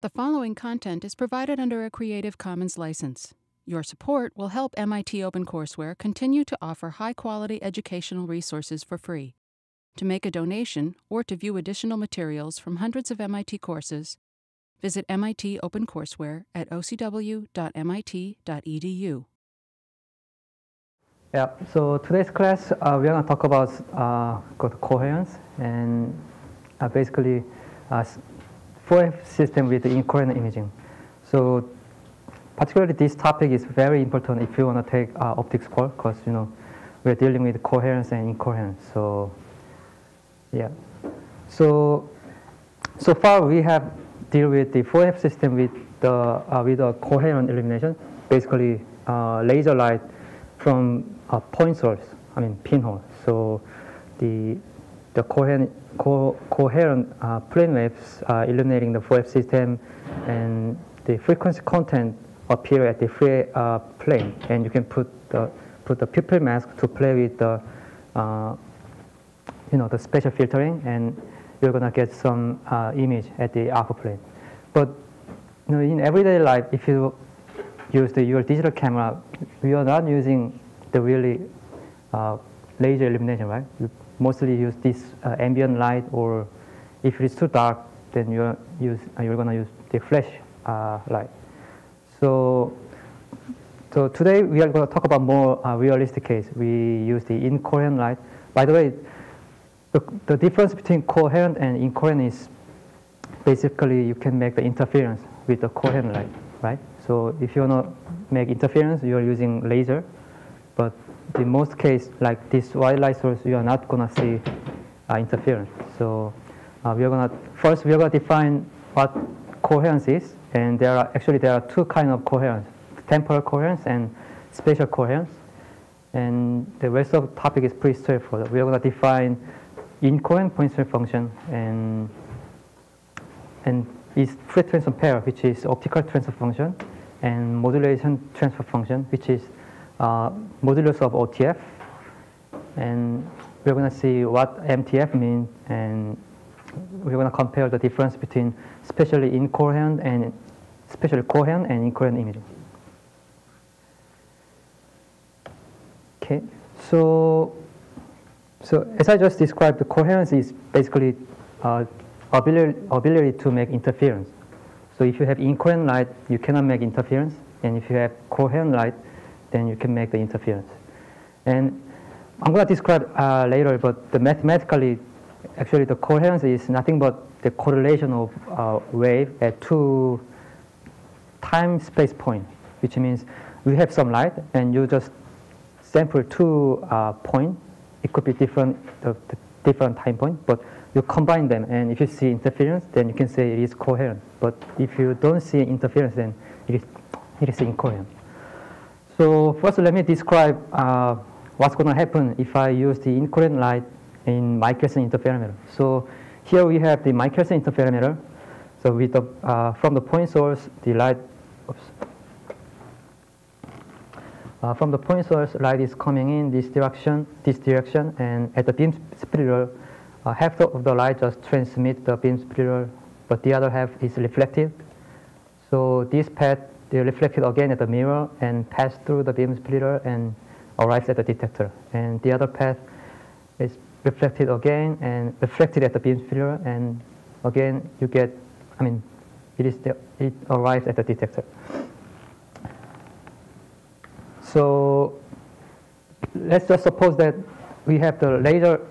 The following content is provided under a Creative Commons license. Your support will help MIT OpenCourseware continue to offer high-quality educational resources for free. To make a donation or to view additional materials from hundreds of MIT courses, visit MIT OpenCourseware at ocw.mit.edu. Yeah, so today's class, we're going to talk about coherence and basically 4F system with the incoherent imaging. So particularly this topic is very important if you want to take optics course, because we're dealing with coherence and incoherence. So yeah, so far we have dealt with the 4F system with a coherent illumination, basically laser light from a point source, pinhole. So the coherent plane waves illuminating the 4F system, and the frequency content appear at the free plane, and you can put the pupil mask to play with the the spatial filtering, and you're gonna get some image at the alpha plane. But in everyday life, if you use your digital camera, we are not using the really laser illumination, right? You mostly use this ambient light, or if it's too dark, then you're gonna use the flash light. So today we are going to talk about more realistic case. We use the incoherent light. By the way, the difference between coherent and incoherent is basically you can make the interference with the coherent light, right? So if you want to make interference, you are using laser. But in most cases, like this white light source, you are not going to see interference. So we are going to define what coherence is, and there are two kinds of coherence: temporal coherence and spatial coherence. And the rest of the topic is pretty straightforward. We are going to define incoherent Poincare function and its free transform pair, which is optical transfer function, and modulation transfer function, which is modulus of OTF, and we're going to see what MTF means, and we're going to compare the difference between spatially coherent and incoherent imaging. Okay, so as I just described, the coherence is basically ability to make interference. So if you have incoherent light, you cannot make interference, and if you have coherent light, then you can make the interference. And I'm going to describe later, but mathematically, actually the coherence is nothing but the correlation of wave at two time-space points, which means we have some light, and you just sample two points. It could be different time point, but you combine them, and if you see interference, then you can say it is coherent. But if you don't see interference, then it is incoherent. So first, let me describe what's going to happen if I use the incoherent light in Michelson interferometer. So here we have the Michelson interferometer. So with from the point source, the light. From the point source, light is coming in this direction, and at the beam splitter, half of the light just transmits the beam splitter, but the other half is reflected. So this path, they reflected again at the mirror and pass through the beam splitter and arrives at the detector. And the other path is reflected again and reflected at the beam splitter, and again you get, it arrives at the detector. So let's just suppose that we have the laser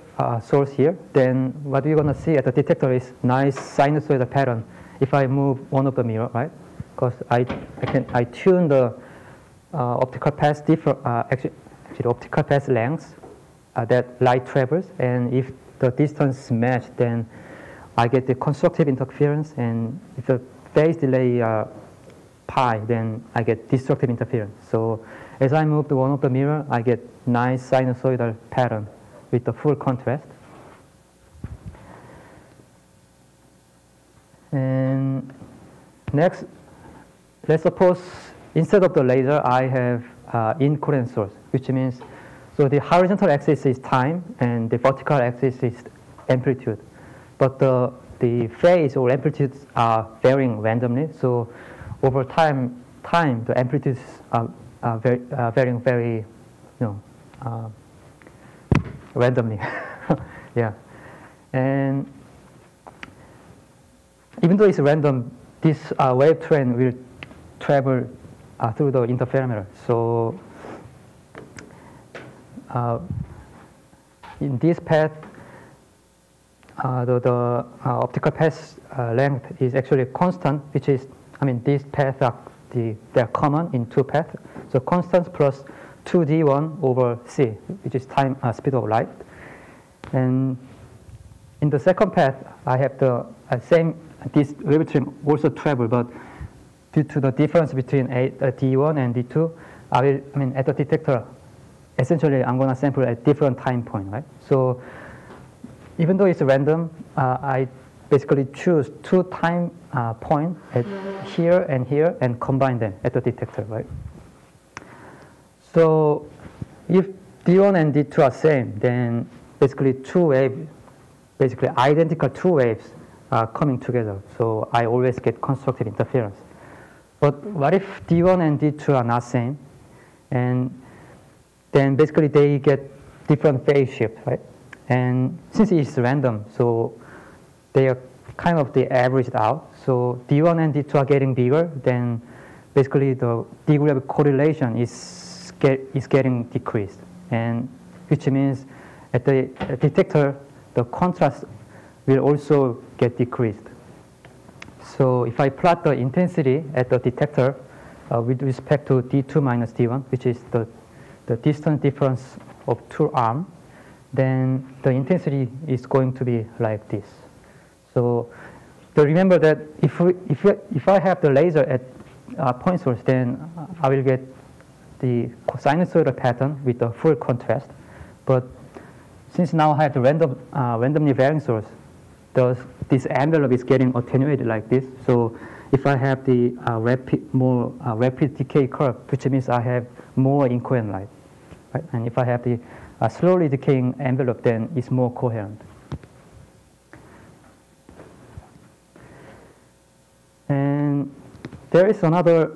source here. Then what we're going to see at the detector is nice sinusoidal pattern if I move one of the mirror, right? Because I tune the optical path actually optical path length that light travels, and if the distance match, then I get the constructive interference, and if the phase delay pi, then I get destructive interference. So as I move to one of the mirror, I get nice sinusoidal pattern with the full contrast. And next, let's suppose instead of the laser, I have incoherent source, which means, so the horizontal axis is time and the vertical axis is amplitude. But the the phase or amplitudes are varying randomly. So over time the amplitudes are varying very, randomly. Yeah, and even though it's random, this wave train will travel through the interferometer. So in this path, the optical path length is actually constant, which is, these paths are they're common in two paths. So constant plus 2d1 over c, which is time speed of light. And in the second path, I have the this wave train also travel, but due to the difference between d1 and d2, at the detector, essentially I'm going to sample at different time point, right? So even though it's random, I basically choose two time points at here and combine them at the detector, right? So if D1 and D2 are same, then basically identical two waves are coming together. So I always get constructed interference. But what if D1 and D2 are not same? And then basically they get different phase shift, right? And since it's random, so they are kind of averaged out. So D1 and D2 are getting bigger, then basically the degree of correlation is getting decreased, and which means at the detector, the contrast will also get decreased. So if I plot the intensity at the detector with respect to D2 minus D1, which is the distance difference of two arms, then the intensity is going to be like this. So remember that if I have the laser at point source, then I will get the sinusoidal pattern with the full contrast. But since now I have the randomly varying source, this envelope is getting attenuated like this. So if I have the more rapid decay curve, which means I have more incoherent light, right? And if I have the slowly decaying envelope, then it's more coherent. And there is another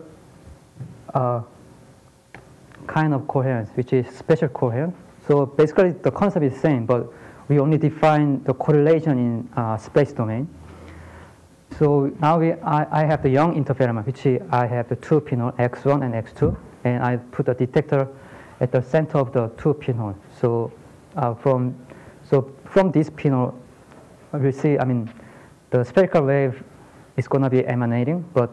kind of coherence, which is spatial coherence. So basically the concept is the same, but we only define the correlation in space domain. So now I have the Young interferometer, which I have the two pinhole, X1 and X2, and I put the detector at the center of the two pinhole. So from this pinhole, we see, the spherical wave is going to be emanating, but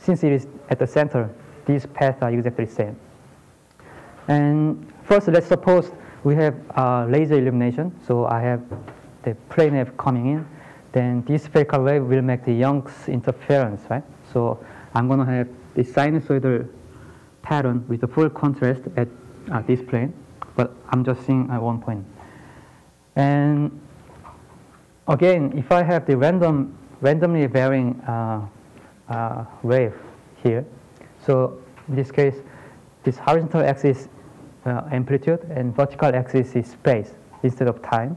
since it is at the center, these paths are exactly the same. And first, let's suppose we have laser illumination. So I have the plane wave coming in. Then this spherical wave will make the Young's interference, right? So I'm going to have the sinusoidal pattern with the full contrast at this plane, but I'm just seeing at one point. And again, if I have the randomly varying wave here, so in this case, this horizontal axis amplitude and vertical axis is space instead of time.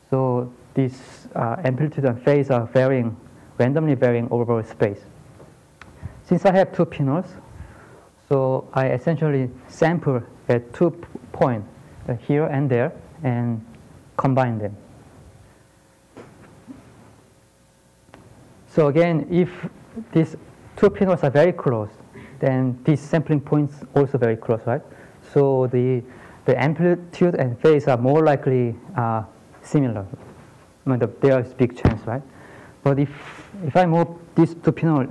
So this amplitude and phase are randomly varying over space. Since I have two pinholes, so I essentially sample at 2 points here and there and combine them. So again, if these two pinholes are very close, then these sampling points also very close, right? So the amplitude and phase are more likely similar. There is big chance, right? But if I move these two pinholes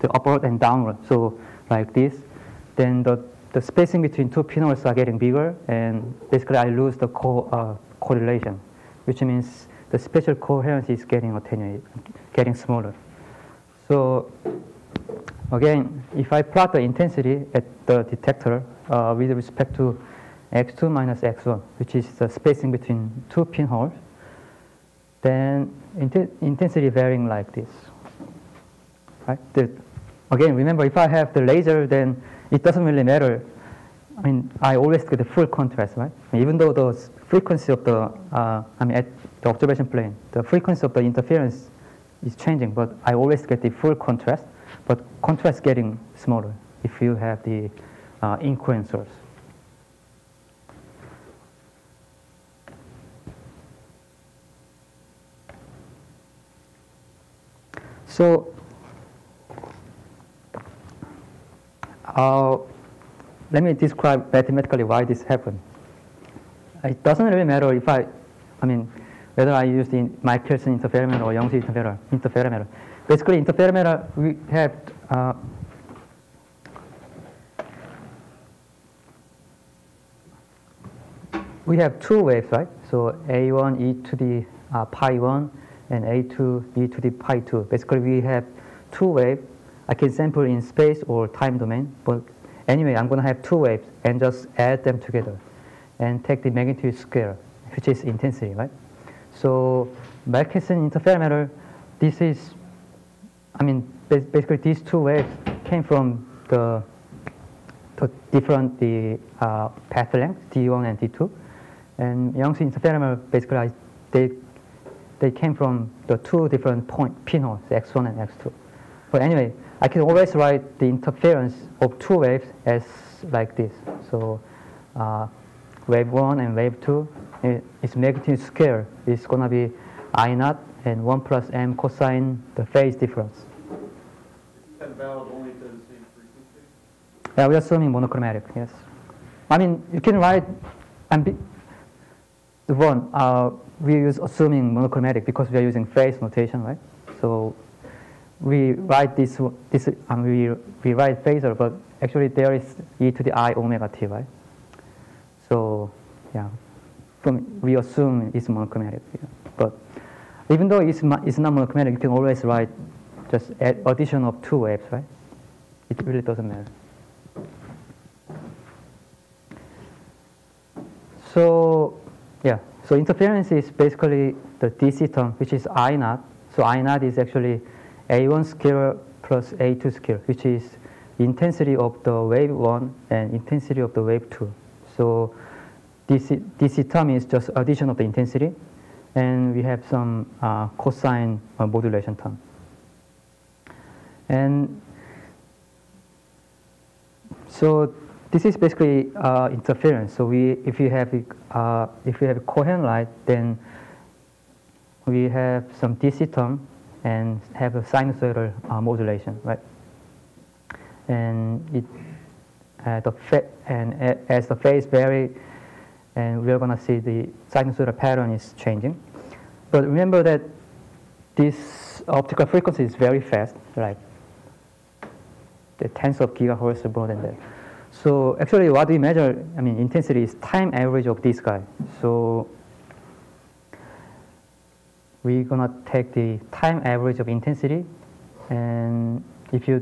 the upward and downward, so like this, then the spacing between two pinholes are getting bigger, and basically I lose the correlation, which means the spatial coherence is getting attenuated, getting smaller. So again, if I plot the intensity at the detector with respect to X2 minus X1, which is the spacing between two pinholes, then intensity varying like this, right? Again, remember, if I have the laser, then it doesn't really matter I mean, I always get the full contrast, right? Even though the frequency of the, at the observation plane, the frequency of the interference is changing, but I always get the full contrast, but contrast getting smaller if you have the incoherent source. So, let me describe mathematically why this happened. It doesn't really matter if whether I use the Michelson interferometer or Young's interferometer. Basically, interferometer, we have two waves, right? So A1 e to the pi 1 and A2 e to the pi 2. Basically, we have two waves. I can sample in space or time domain, but anyway, I'm going to have two waves and just add them together and take the magnitude square, which is intensity, right? So Michelson interferometer, this is, basically these two waves came from the different path length, D1 and D2. And Young's interferometer, basically, they came from the two different pinholes, X1 and X2. But anyway, I can always write the interference of two waves as like this. So wave 1 and wave 2, its magnitude square is going to be I naught and 1 plus m cosine the phase difference. Is that valid only to the same frequency? Yeah, we're assuming monochromatic, yes. You can write, we use assuming monochromatic because we are using phase notation, right? So we write we write phasor, but actually there is e to the I omega t, right? So yeah, we assume it's monochromatic. Yeah. But even though it's not monochromatic, you can always write just addition of two waves, right? It really doesn't matter. So yeah, so interference is basically the DC term, which is I naught. So I naught is actually A1 scalar plus A2 scalar, which is intensity of the wave 1 and intensity of the wave 2. So DC term is just addition of the intensity, and we have some cosine modulation term. And so this is basically interference. So if you have a coherent light, then we have some DC term and have a sinusoidal modulation, right? And as the phase vary, and we're going to see the sinusoidal pattern is changing. But remember that this optical frequency is very fast, like the tens of gigahertz or more than that. So actually, what we measure, intensity is time average of this guy. So we're gonna take the time average of intensity, and if you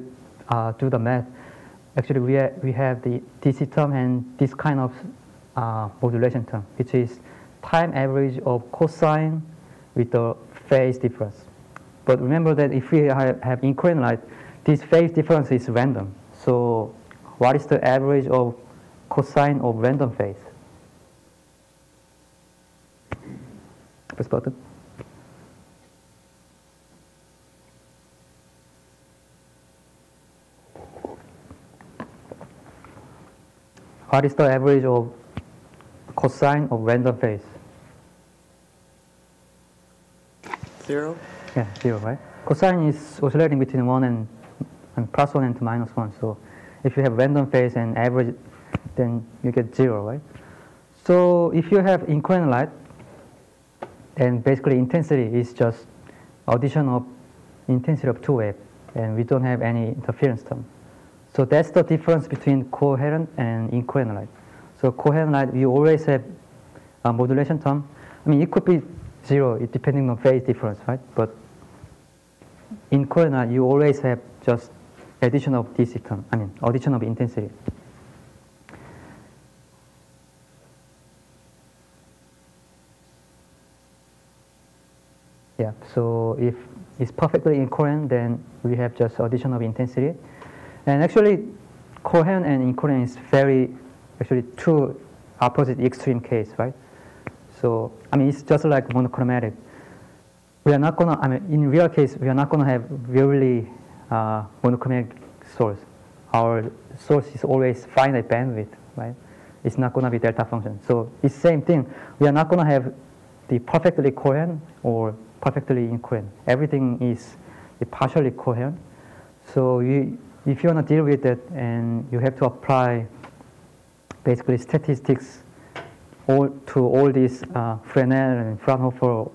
do the math, actually we have the DC term and this kind of modulation term, which is time average of cosine with the phase difference. But remember that if we have incoherent light, this phase difference is random. So what is the average of cosine of random phase? Press button. What is the average of cosine of random phase? 0? Yeah, 0, right? Cosine is oscillating between 1 and plus 1 and minus 1. So if you have random phase and average, then you get 0, right? So if you have incoherent light, then basically intensity is just addition of intensity of two waves, and we don't have any interference term. So that's the difference between coherent and incoherent light. So coherent light, we always have a modulation term. It could be 0, depending on phase difference, right? But in coherent light, you always have just addition of DC term, addition of intensity. Yeah, so if it's perfectly incoherent, then we have just addition of intensity. And actually, coherent and incoherent is very, actually two opposite extreme case, right? So, I mean, it's just like monochromatic. We are not gonna, I mean, in real case, we are not gonna have really monochromatic source. Our source is always finite bandwidth, right? It's not gonna be delta function. So it's same thing. We are not gonna have the perfectly coherent or perfectly incoherent. Everything is partially coherent. So if you wanna deal with that, and you have to apply basically statistics to all these Fresnel and Fraunhofer,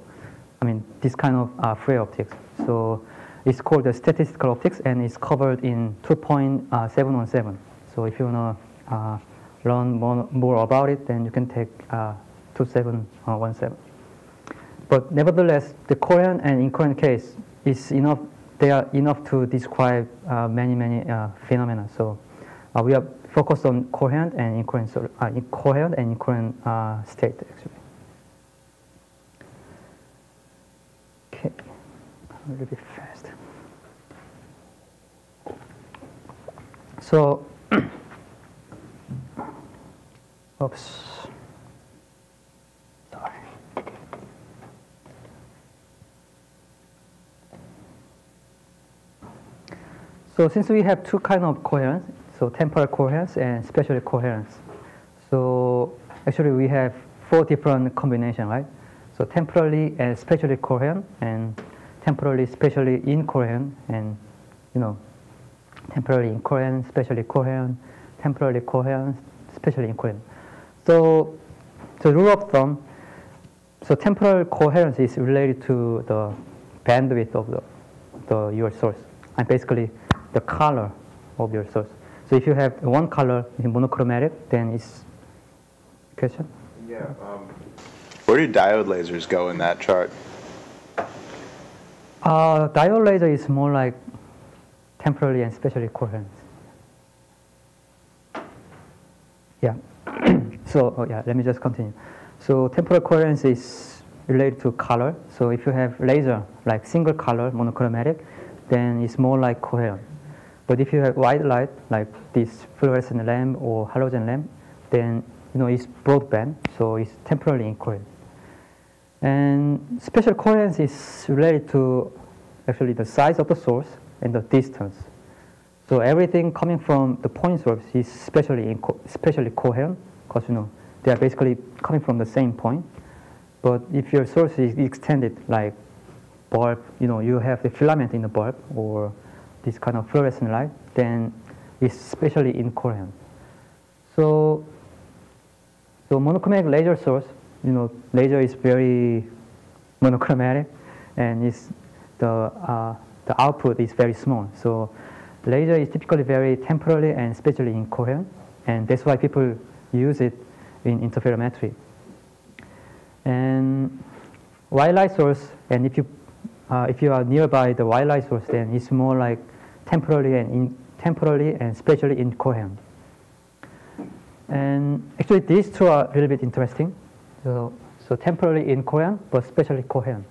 I mean, this kind of Fourier optics. So it's called the statistical optics, and it's covered in 2.717. So if you want to learn more about it, then you can take 2717. But nevertheless, the coherent and incoherent case is enough. They are enough to describe many phenomena. So we are focused on coherent and incoherent, state actually. Okay, a little bit fast. So, oops, sorry. So since we have two kinds of coherence, so temporal coherence and spatial coherence. So actually we have 4 different combinations, right? So temporally and spatially coherent, and temporally spatially incoherent, and temporally incoherent, spatially coherent, temporally coherent, spatially incoherent. So the rule of thumb, so temporal coherence is related to the bandwidth of your source, and basically the color of your source. So if you have one color in monochromatic, then it's question? Yeah. Where do diode lasers go in that chart? Diode laser is more like temporally and spatially coherent. Yeah. So let me just continue. So temporal coherence is related to color. So if you have laser like single color monochromatic, then it's more like coherent. But if you have white light like this fluorescent lamp or halogen lamp, then it's broadband, so it's temporally incoherent. And spatial coherence is related to actually the size of the source and the distance. So everything coming from the point source is spatially coherent, because they are basically coming from the same point. But if your source is extended, like bulb, you have the filament in the bulb or this kind of fluorescent light, then it's spatially incoherent. So monochromatic laser source, laser is very monochromatic, and the output is very small. So laser is typically very temporally and spatially incoherent, and that's why people use it in interferometry. And white light source, and if you are nearby the white light source, then it's more like temporally and spatially incoherent. And actually, these two are a little bit interesting. So temporally incoherent, but spatially coherent.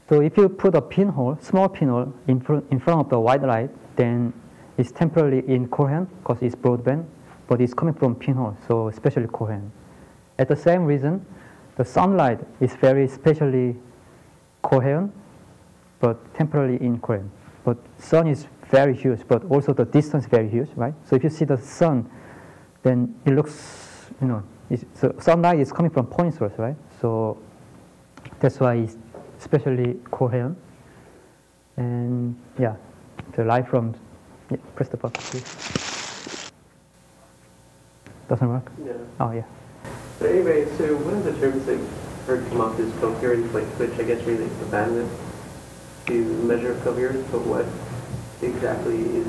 So if you put a pinhole, small pinhole, in front of the white light, then it's temporally incoherent because it's broadband, but it's coming from pinhole, so spatially coherent. At the same reason, the sunlight is very spatially coherent, but temporally incoherent. But sun is very huge, but also the distance is very huge, right? So if you see the sun, then it looks, so sunlight is coming from point source, right? So that's why it's spatially coherent. And yeah, the light from, press the button, please. Doesn't work? Yeah. Oh, yeah. But anyway, so one of the terms that heard come up is coherence length, which I guess relates to bandwidth to measure coherence, but what exactly is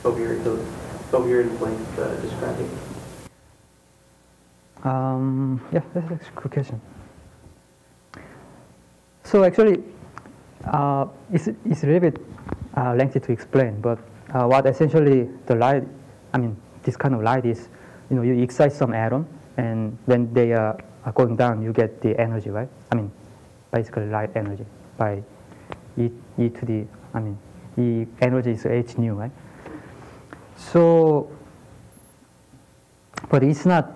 coherence length describing? Yeah, that's a good question. So actually, it's a little bit lengthy to explain, but what essentially the light, this kind of light is, you excite some atom, and when they are going down, you get the energy, right? Basically light energy by E to the, E energy is h nu, right? So, but it's not,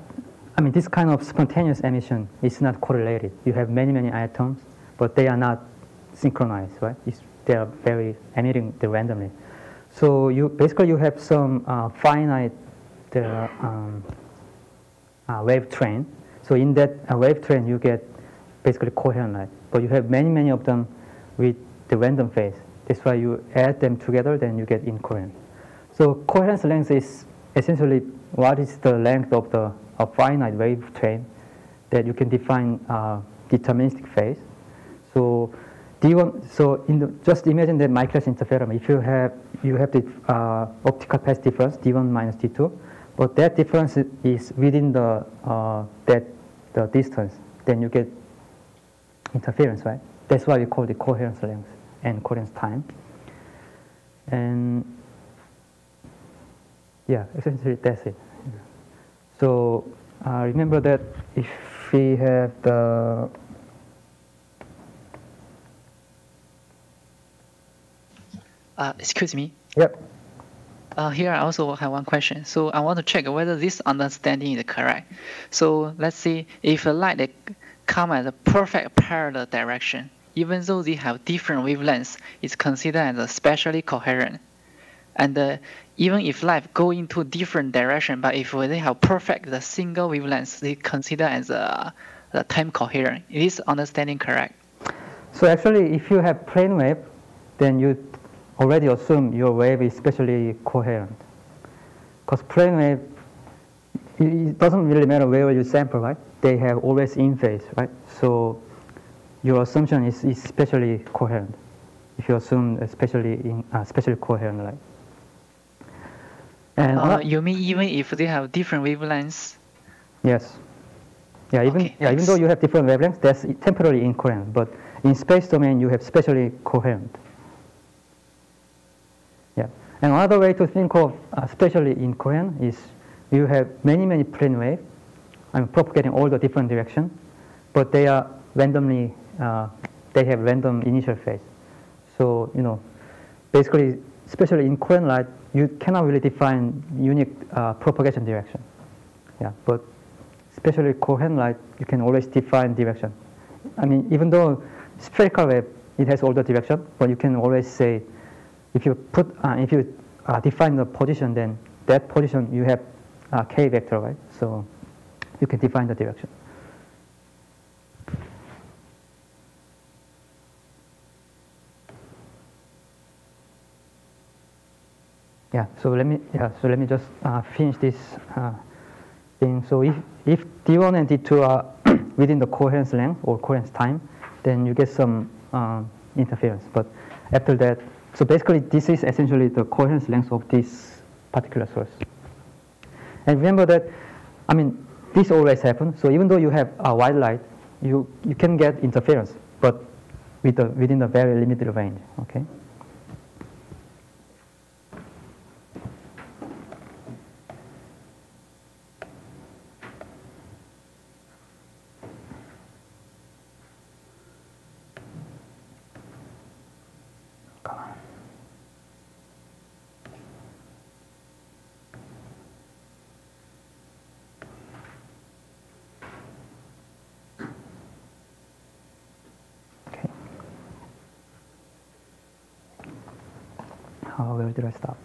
I mean, this kind of spontaneous emission is not correlated. You have many, many atoms, but they are not synchronized, right? They are very emitting randomly. So you basically you have some finite wave train. So in that wave train, you get basically coherent light. But you have many, many of them with the random phase. That's why you add them together, then you get incoherent. So coherence length is essentially what is the length of the finite wave train that you can define deterministic phase. So D1. So just imagine that Michel's interferometer. If you have the optical path difference D1 minus D2, but that difference is within the distance, then you get interference, right? That's why we call the coherence length and coherence time. And yeah, essentially that's it. So remember that if we have the excuse me. Yep. Here I also have one question. So I want to check whether this understanding is correct. So let's see if a light come at a perfect parallel direction, even though they have different wavelengths, it's considered as spatially coherent. And even if light go into different direction, but if they have perfect the single wavelengths, they consider as the time coherent. Is this understanding correct? So actually, if you have plane wave, then you already assume your wave is spatially coherent. Because plane wave, it doesn't really matter where you sample, right? They have always in phase, right? So your assumption is spatially coherent. If you assume spatially coherent light. And you mean even if they have different wavelengths? Yes. Yeah, even though you have different wavelengths, that's temporally incoherent. But in space domain, you have spatially coherent. Yeah. And another way to think of spatially incoherent is you have many, many plane waves, propagating all the different directions, but they are randomly, they have random initial phase. So, basically, spatially incoherent light, you cannot really define unique propagation direction. Yeah, but spatially coherent light, you can always define direction. I mean, even though spherical wave, it has all the direction, but you can always say, if you define the position, then that position you have k vector, right? So you can define the direction. Yeah. So let me just finish this thing. So if D1 and D2 are within the coherence length or coherence time, then you get some interference. But after that, so basically this is essentially the coherence length of this particular source. And remember that, I mean, this always happens. So even though you have a white light, you can get interference, but within a very limited range. Okay. Where did I stop?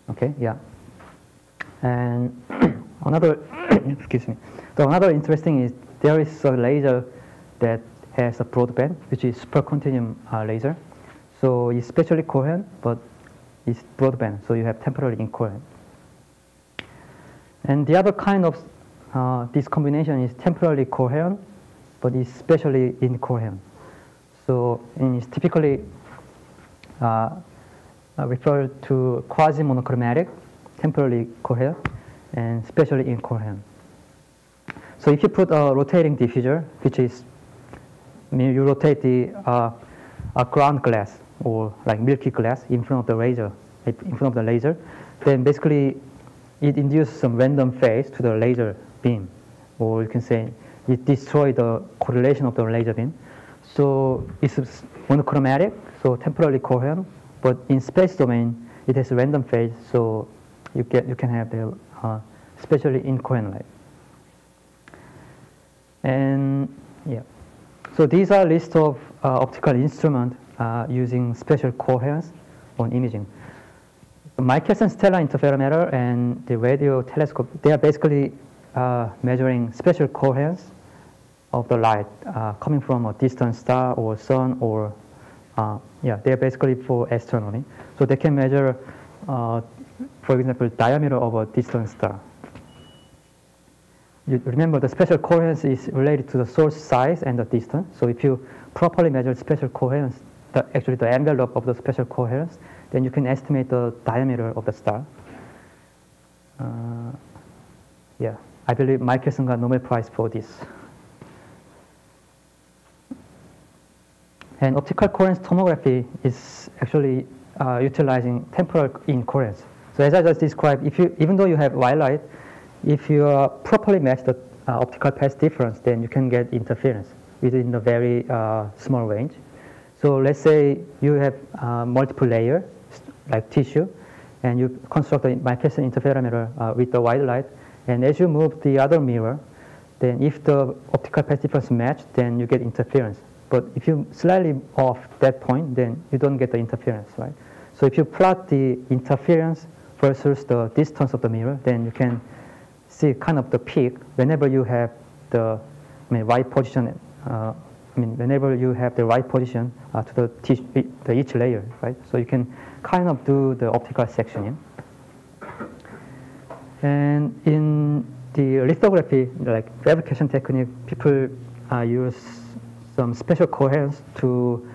Okay, yeah. And another, excuse me. So another interesting is there is a laser that has a broadband, which is supercontinuum laser. So it's spatially coherent, but it's broadband. So you have temporally incoherent. And the other kind of this combination is temporally coherent, but it's spatially incoherent. So it's typically referred to quasi-monochromatic, temporally coherent, and spatially incoherent. So if you put a rotating diffuser, which is, you rotate the ground glass or like milky glass in front of the laser, then basically it induces some random phase to the laser beam, or you can say it destroys the correlation of the laser beam. So it's monochromatic, so temporally coherent, but in space domain, it has a random phase, so you can have the spatially incoherent light. And yeah, so these are lists of optical instruments using spatial coherence on imaging. The Michelson stellar interferometer and the radio telescope, they are basically measuring spatial coherence of the light coming from a distant star or sun, or they're basically for astronomy. So they can measure, for example, diameter of a distant star. You remember the spatial coherence is related to the source size and the distance. So if you properly measure spatial coherence, actually the envelope of the spatial coherence, then you can estimate the diameter of the star. I believe Michelson got Nobel Prize for this. And optical coherence tomography is actually utilizing temporal incoherence. So as I just described, even though you have white light, if you properly match the optical path difference, then you can get interference within a very small range. So let's say you have multiple layers, like tissue, and you construct a Michelson interferometer with the white light, and as you move the other mirror, then if the optical path difference match, then you get interference. But if you slightly off that point, then you don't get the interference, right? So if you plot the interference versus the distance of the mirror, then you can see kind of the peak whenever you have the right position. Whenever you have the right position to the each layer, right? So you can kind of do the optical sectioning. And in the lithography, like fabrication technique, people use some special coherence to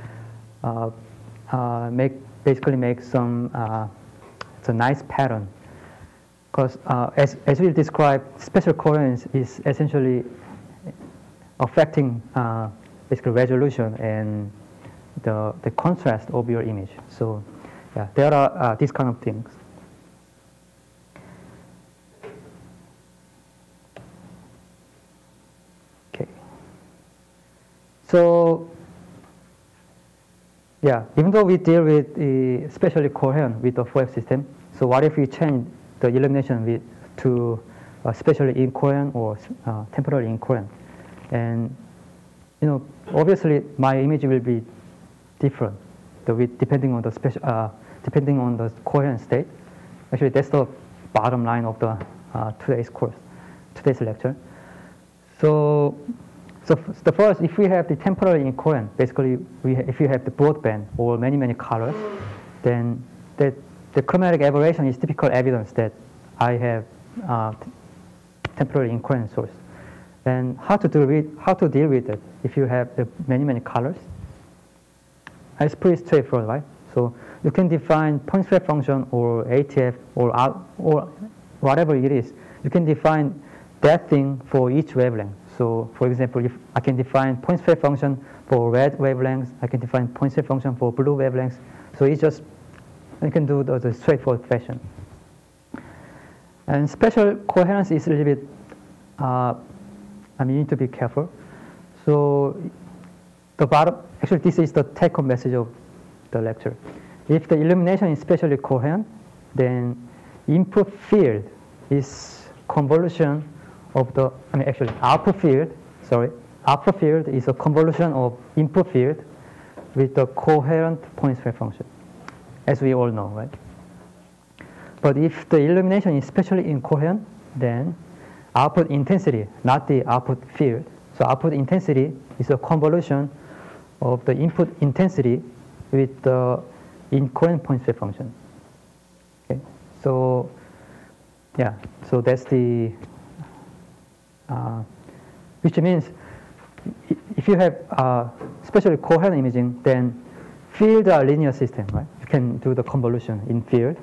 basically make some it's a nice pattern. Because as we described, special coherence is essentially affecting basically resolution and the contrast of your image. So yeah, there are these kind of things. Okay. So yeah, even though we deal with the spatially coherent with the 4F system, so what if we change the illumination to spatially incoherent or temporally incoherent? And obviously my image will be different depending on the coherent state. Actually, that's the bottom line of the today's lecture. So the first, if we have the temporally incoherent, basically if you have the broadband or many colors, then the chromatic aberration is typical evidence that I have temporally incoherent source. And how to deal with it if you have the many colors? It's pretty straightforward, right? So you can define point spread function or ATF or whatever it is. You can define that thing for each wavelength. So for example, if I can define point spread function for red wavelengths, I can define point spread function for blue wavelengths. So it's just, you can do the straightforward fashion. And spatial coherence is a little bit, you need to be careful. So actually this is the take-home message of the lecture. If the illumination is spatially coherent, then input field is convolution of the, output field is a convolution of input field with the coherent point spread function, as we all know, right? But if the illumination is spatially incoherent, then output intensity, not the output field. So output intensity is a convolution of the input intensity with the incoherent point spread function. Okay, so yeah, so that's the which means if you have spatially coherent imaging, then fields are linear system, right? You can do the convolution in field.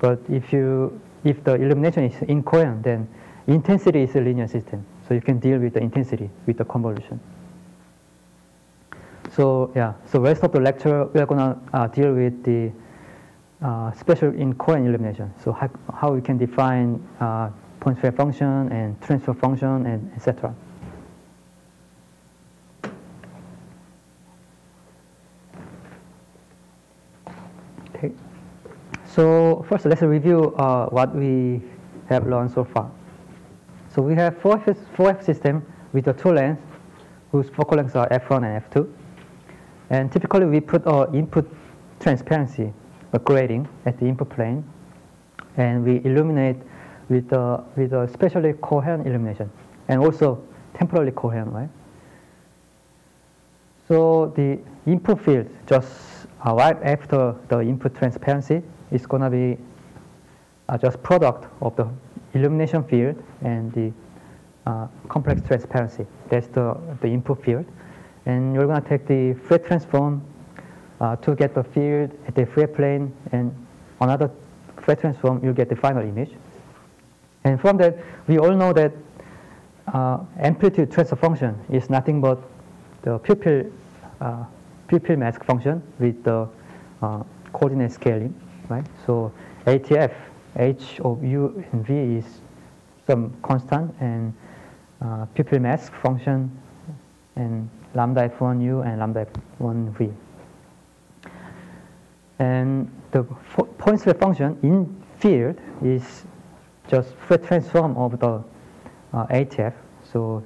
But if the illumination is incoherent, then intensity is a linear system. So you can deal with the intensity with the convolution. So yeah, so rest of the lecture we are gonna deal with the spatial incoherent illumination. So how we can define point spread function and transfer function and etc. Okay. So first, let's review what we have learned so far. So we have 4F system with the two lengths, whose focal lengths are F1 and F2. And typically, we put our input transparency, a grading, at the input plane, and we illuminate with a spatially coherent illumination, and also temporally coherent, right? So the input field just right after the input transparency is going to be just product of the illumination field and the complex transparency. That's the input field. And you're going to take the Fourier transform to get the field at the Fourier plane, and another Fourier transform, you'll get the final image. And from that, we all know that amplitude transfer function is nothing but the pupil mask function with the coordinate scaling, right? So ATF, H of U and V is some constant, and pupil mask function and lambda F1 U and lambda F1 V. And the point square function in field is just Fourier transform of the ATF. So,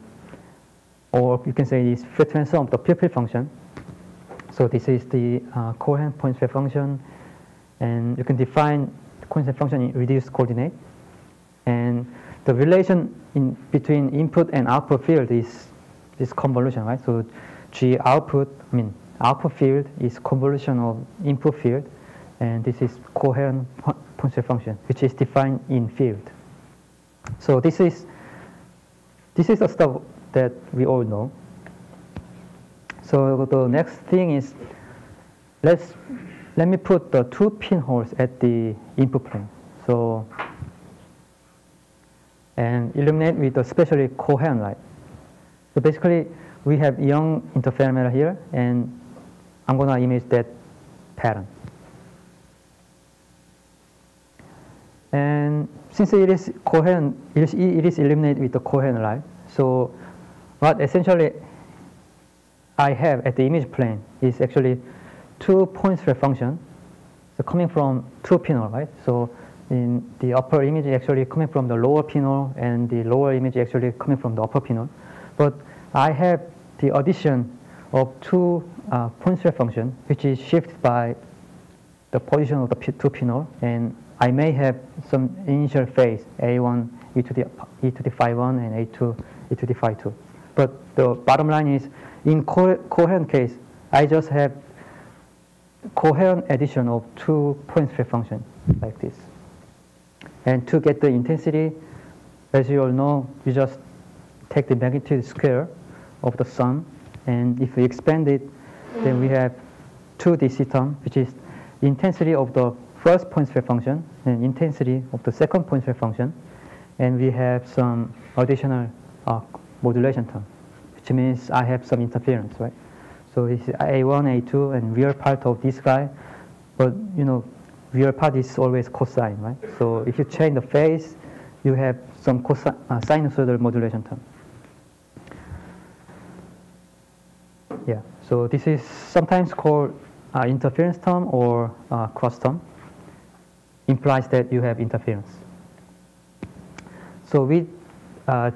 or you can say it's Fourier transform of the pupil function. So this is the coherent point square function, and you can define the point square function in reduced coordinate. And the relation in between input and output field is this convolution, right? So G output, output field is convolution of input field, and this is coherent point square function, which is defined in field. So this is the stuff that we all know. So the next thing is, let me put the two pinholes at the input plane. So, and illuminate with a spatially coherent light. So basically, we have young interferometer here, and I'm going to image that pattern. And since it is coherent, it is illuminated with the coherent light. So what essentially I have at the image plane is actually two point square function, so coming from two pinhole, right? So in the upper image actually coming from the lower pinhole, and the lower image actually coming from the upper pinhole. But I have the addition of two point square function, which is shifted by the position of the two pinhole, and I may have some initial phase, A1 e to the phi 1 and A2 e to the phi 2. But the bottom line is, in coherent case, I just have coherent addition of two point square function like this. And to get the intensity, as you all know, you just take the magnitude square of the sum, and if we expand it, then we have 2 DC term, which is intensity of the first point square function and intensity of the second point square function, and we have some additional modulation term, which means I have some interference, right? So it's A1, A2, and real part of this guy, but real part is always cosine, right? So if you change the phase, you have some sinusoidal modulation term. Yeah, so this is sometimes called interference term or cross term. Implies that you have interference. So with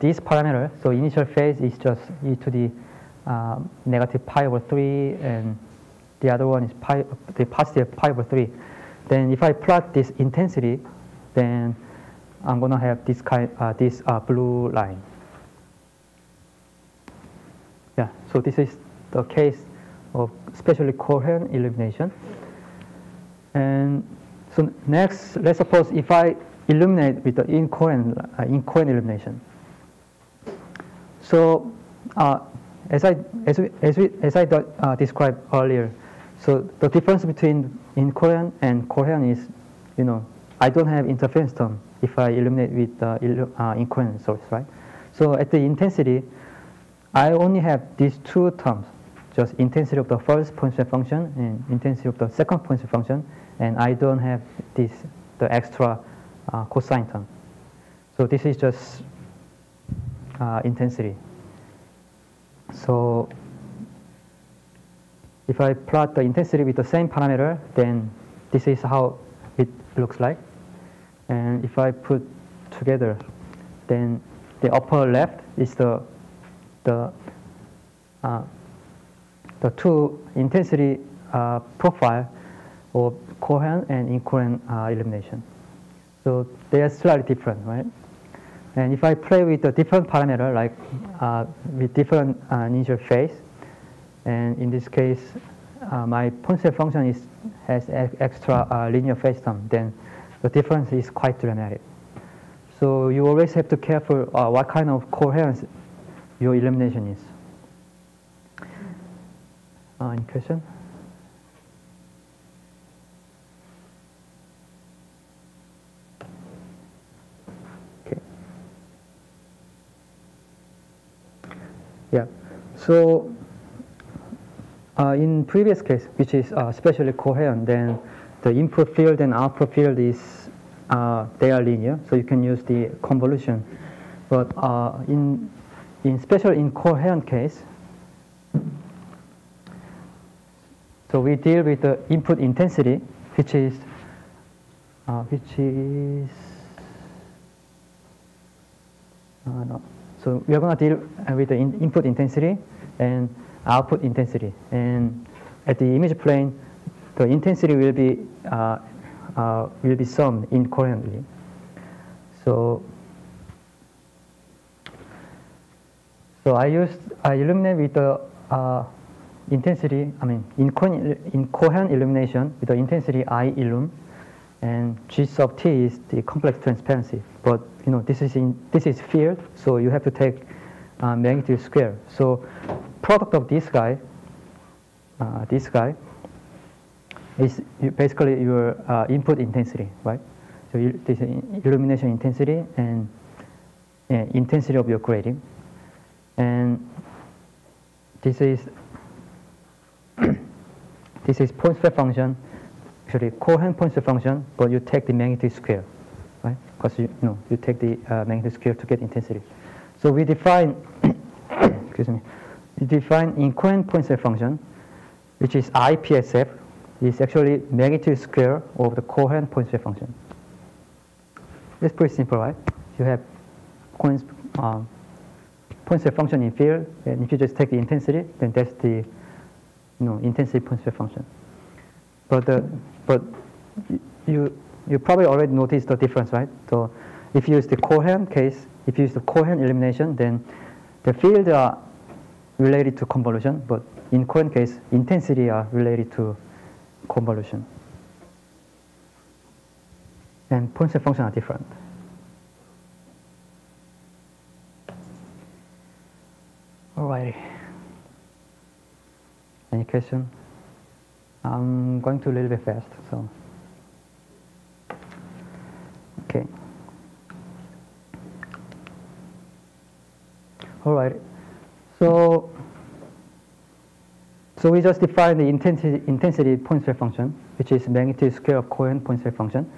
this parameter, so initial phase is just e to the negative pi over 3, and the other one is the positive pi over 3. Then if I plot this intensity, then I'm going to have this blue line. Yeah, so this is the case of spatially coherent illumination. And so next, let's suppose if I illuminate with the incoherent illumination. So as I described earlier, so the difference between incoherent and coherent is, I don't have interference term if I illuminate with the incoherent source, right? So at the intensity, I only have these two terms, just intensity of the first point square function and intensity of the second point square function, and I don't have the extra cosine term. So this is just intensity. So if I plot the intensity with the same parameter, then this is how it looks like. And if I put together, then the upper left is the two intensity profile of coherent and incoherent illumination. So they are slightly different, right? And if I play with a different parameter, like with different initial phase, and in this case, my point-set function has extra linear phase term, then the difference is quite dramatic. So you always have to be careful what kind of coherence your illumination is. Any question? Okay. Yeah. So in previous case, which is spatially coherent, then the input field and output field is they are linear, so you can use the convolution. But in spatial incoherent case, so we deal with the input intensity, which is no. So we are going to deal with the input intensity and output intensity, and at the image plane, the intensity will be summed incoherently. So I illuminate with the intensity. I mean, incoherent illumination with the intensity I illum, and G sub T is the complex transparency. But you know, this is field, so you have to take magnitude square. So product of this guy is basically your input intensity, right? So this is illumination intensity and intensity of your grading, and this is point-spread function, actually coherent point-spread function, but you take the magnitude square, right? Because you take the magnitude square to get intensity. So we define, excuse me, we define incoherent point-spread function, which is IPSF, is actually magnitude square of the coherent point-spread function. It's pretty simple, right? You have point-spread function in field, and if you just take the intensity, then that's the intensity point-spread function. But you probably already noticed the difference, right? So if you use the coherent case, if you use the coherent illumination, then the field are related to convolution, but in coherent case, intensity are related to convolution. And point-spread function are different. Alrighty. Any question? I'm going to a little bit fast, so. Okay. Alright. So we just define the intensity point-spread function, which is magnitude square of coherent point-spread function.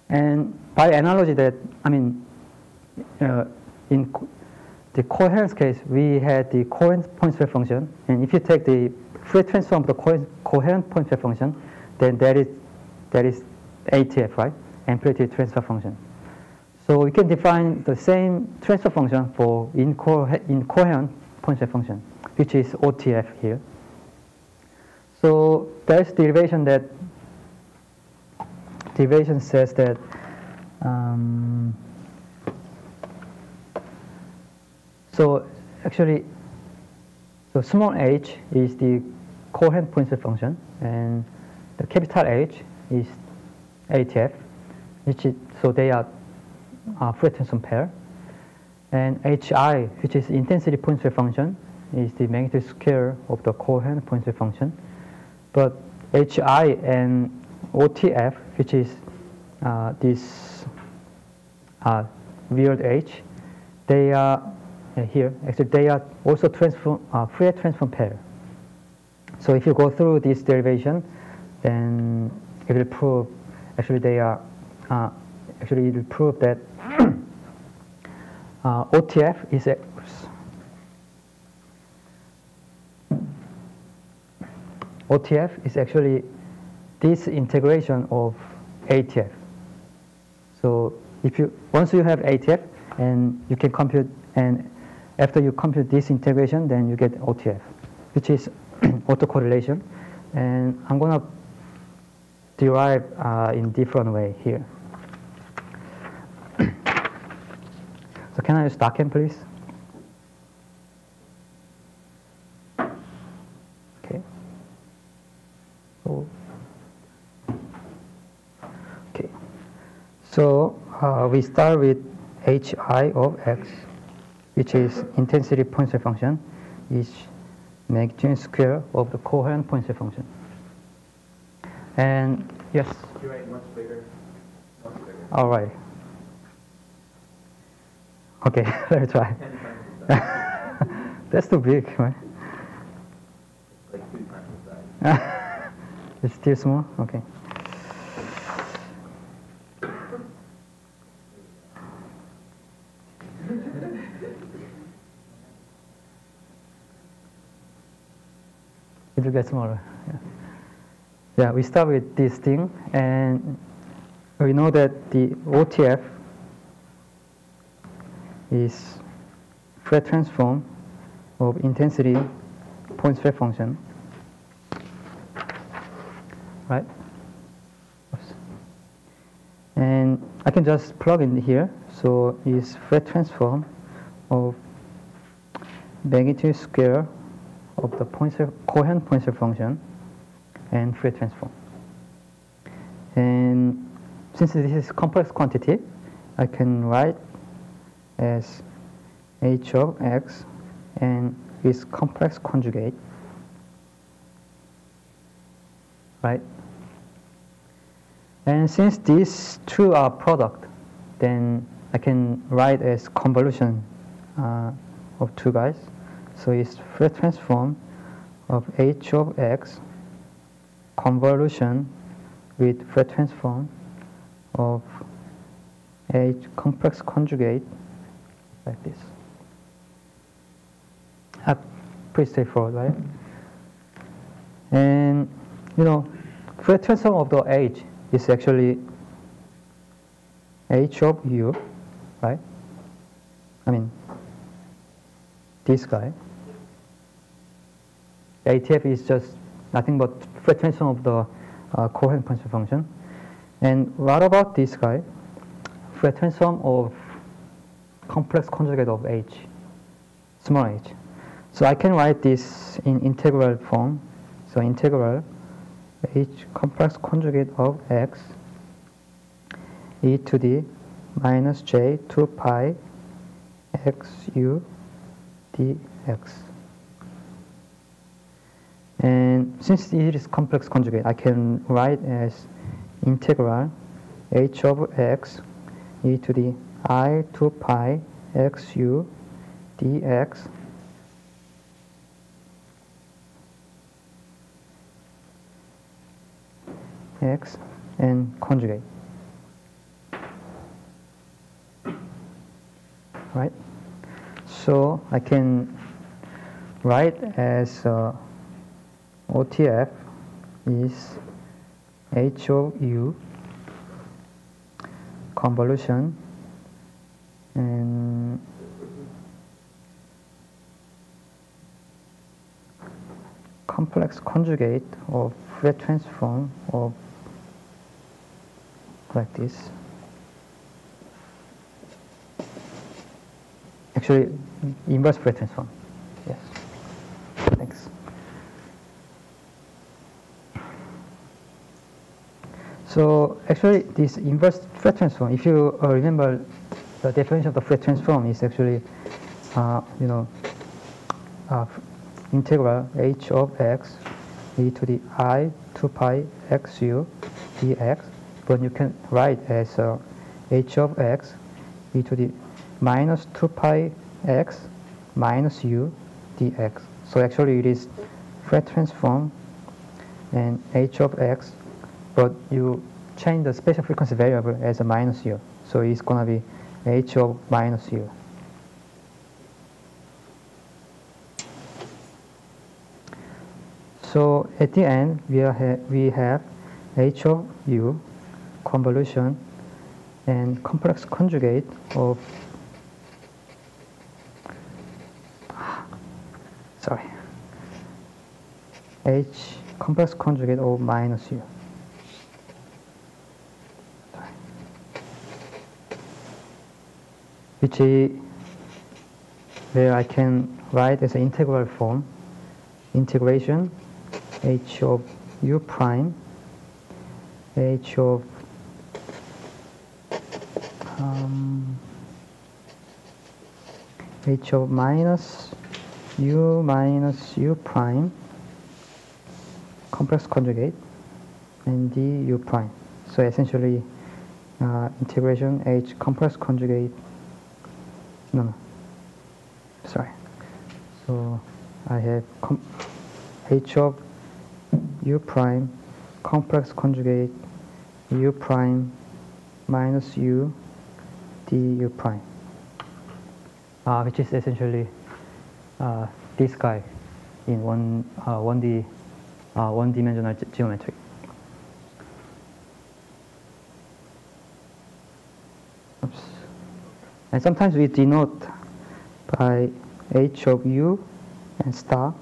And by analogy that, I mean, in the coherence case, we had the coherent point-spread function, and if you take the Fourier transform of the coherent point-spread function, then that is ATF, right? Amplitude transfer function. So we can define the same transfer function for incoherent point-spread function, which is OTF here. So there's derivation says that so actually, so small h is the coherent point-spread function, and the capital H is ATF, so they are Fourier transform pair. And HI, which is intensity point-spread function, is the magnitude square of the coherent point-spread function. But HI and OTF, which is this weird H, they are here. Actually, they are also Fourier transform pair. So if you go through this derivation, then it will prove. Actually, they are. Actually, it will prove that OTF is OTF is actually this integration of ATF. So once you have ATF, and you can compute, and after you compute this integration, then you get OTF, which is autocorrelation. And I'm going to derive in different way here. So can I use DocCam, please? Okay. Okay. So we start with hi of x, which is intensity point wave function, is magnitude square of the coherent point wave function. And yes? You write much bigger. Much bigger. All right. Okay, let me try. 10 times the size. That's too big, right? Like 2 times the size. It's still small? Okay. It will get smaller. Yeah, we start with this thing, and we know that the OTF is Fourier transform of intensity point wave function, right? Oops. And I can just plug in here. So it's Fourier transform of magnitude square of the coherent point wave function and Fourier transform. And since this is complex quantity, I can write as h of x and its complex conjugate, right? And since these two are product, then I can write as convolution of two guys. So it's Fourier transform of h of x convolution with Fourier transform of h complex conjugate, like this. Pretty straightforward, right? And you know, Fourier transform of the h is actually h of u, right? I mean, this guy. ATF is just nothing but Fourier transform of the coherent point wave function. And what about this guy? Fourier transform of complex conjugate of h, small h. So I can write this in integral form. So integral h complex conjugate of x e to the minus j 2 pi x u dx. And since it is complex conjugate, I can write as integral h of x e to the I 2 pi x u dx x and conjugate, right? So I can write as OTF is h of u convolution and complex conjugate of Fourier transform of like this. Actually, inverse Fourier transform. Yes. Thanks. So actually, this inverse Fourier transform, if you remember, the definition of the Fourier transform is actually, integral h of x e to the I 2 pi x u dx. But you can write as h of x e to the minus 2 pi x minus u dx. So actually, it is Fourier transform and h of x, but you change the spatial frequency variable as a minus u. So it's going to be h of minus u. So at the end, we have h of u convolution and complex conjugate of H complex conjugate of minus U. Which is where I can write as an integral form, integration H of U prime, H of minus U prime complex conjugate and du prime. So essentially integration H complex conjugate, so I have H of U prime complex conjugate U prime minus U du prime, which is essentially this guy in one-dimensional geometry. Oops. And sometimes we denote by H of U and star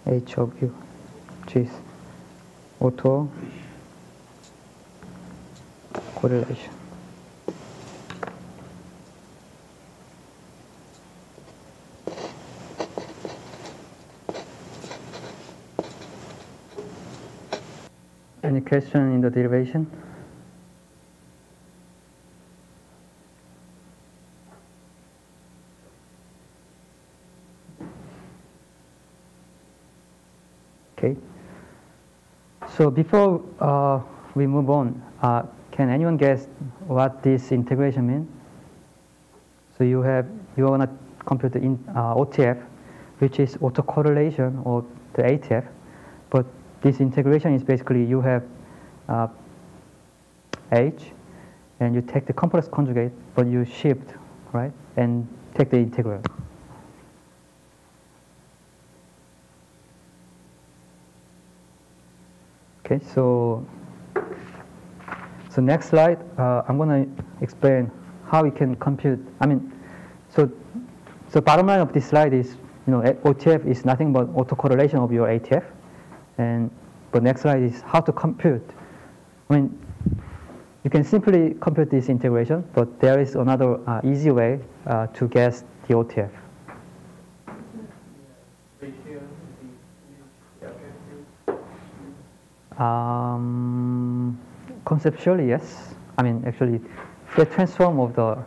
H of U, which is auto correlation. Any question in the derivation? Okay. So before we move on, can anyone guess what this integration means? So you are gonna compute the OTF, which is autocorrelation of the ATF, but this integration is basically you have H, and you take the complex conjugate, but you shift, right, and take the integral. Okay, so next slide, I'm going to explain how we can compute. So bottom line of this slide is, OTF is nothing but autocorrelation of your ATF, but next slide is how to compute. You can simply compute this integration, but there is another easy way to guess the OTF. Conceptually, yes. Actually, Fourier transform of the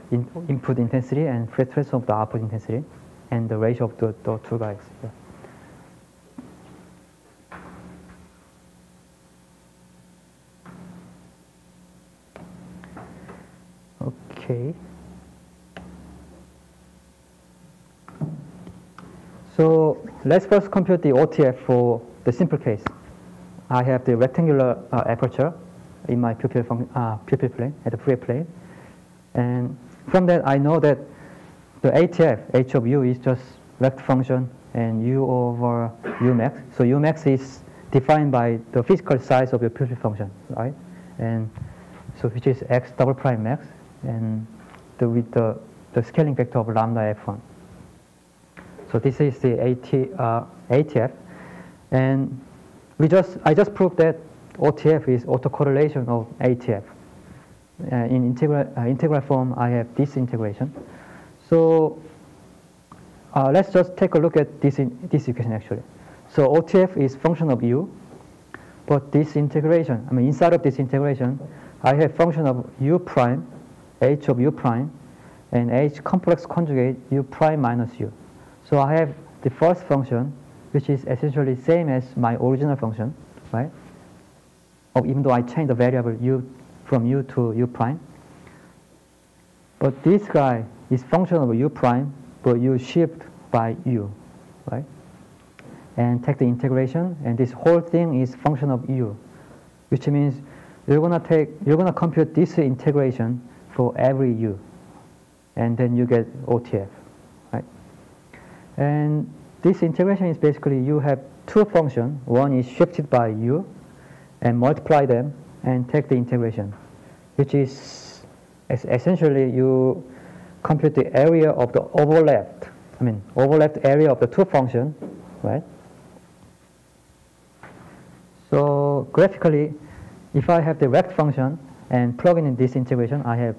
input intensity and Fourier transform of the output intensity, and the ratio of the two guys. Yeah. Okay. So let's first compute the OTF for the simple case. I have the rectangular aperture in my pupil plane, at the Fourier plane. And from that, I know that the ATF, H of U, is just vector function and U over U max. So U max is defined by the physical size of your pupil function, right? And so which is X double prime max, and with the scaling factor of lambda F1. So this is the ATF. And I just proved that OTF is autocorrelation of ATF. In integral form, I have this integration. So let's just take a look at this equation actually. So OTF is function of U, but this integration, inside of this integration, I have function of U prime, H of U prime, and H complex conjugate U prime minus U. So I have the first function, which is essentially same as my original function, right? Even though I change the variable U from U to U prime. But this guy is function of U prime, but U shift by U, right? And take the integration, and this whole thing is function of U, which means you're gonna compute this integration for every U, and then you get OTF, right? And this integration is basically you have two functions. One is shifted by U, and multiply them and take the integration, which is essentially you compute the area of the overlapped area of the two functions, right? So graphically, if I have the rect function and plug in this integration, I have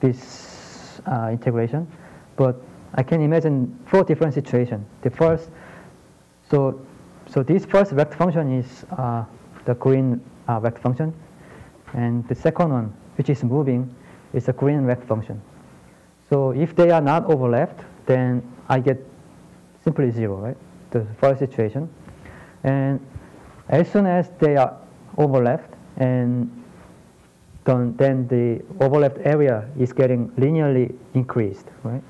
this integration. But I can imagine 4 different situations. The first, so this first rect function is the green rect function, and the second one, which is moving, is a green rect function. So if they are not overlapped, then I get simply 0, right? The first situation. And as soon as they are overlapped, and then the overlapped area is getting linearly increased, right?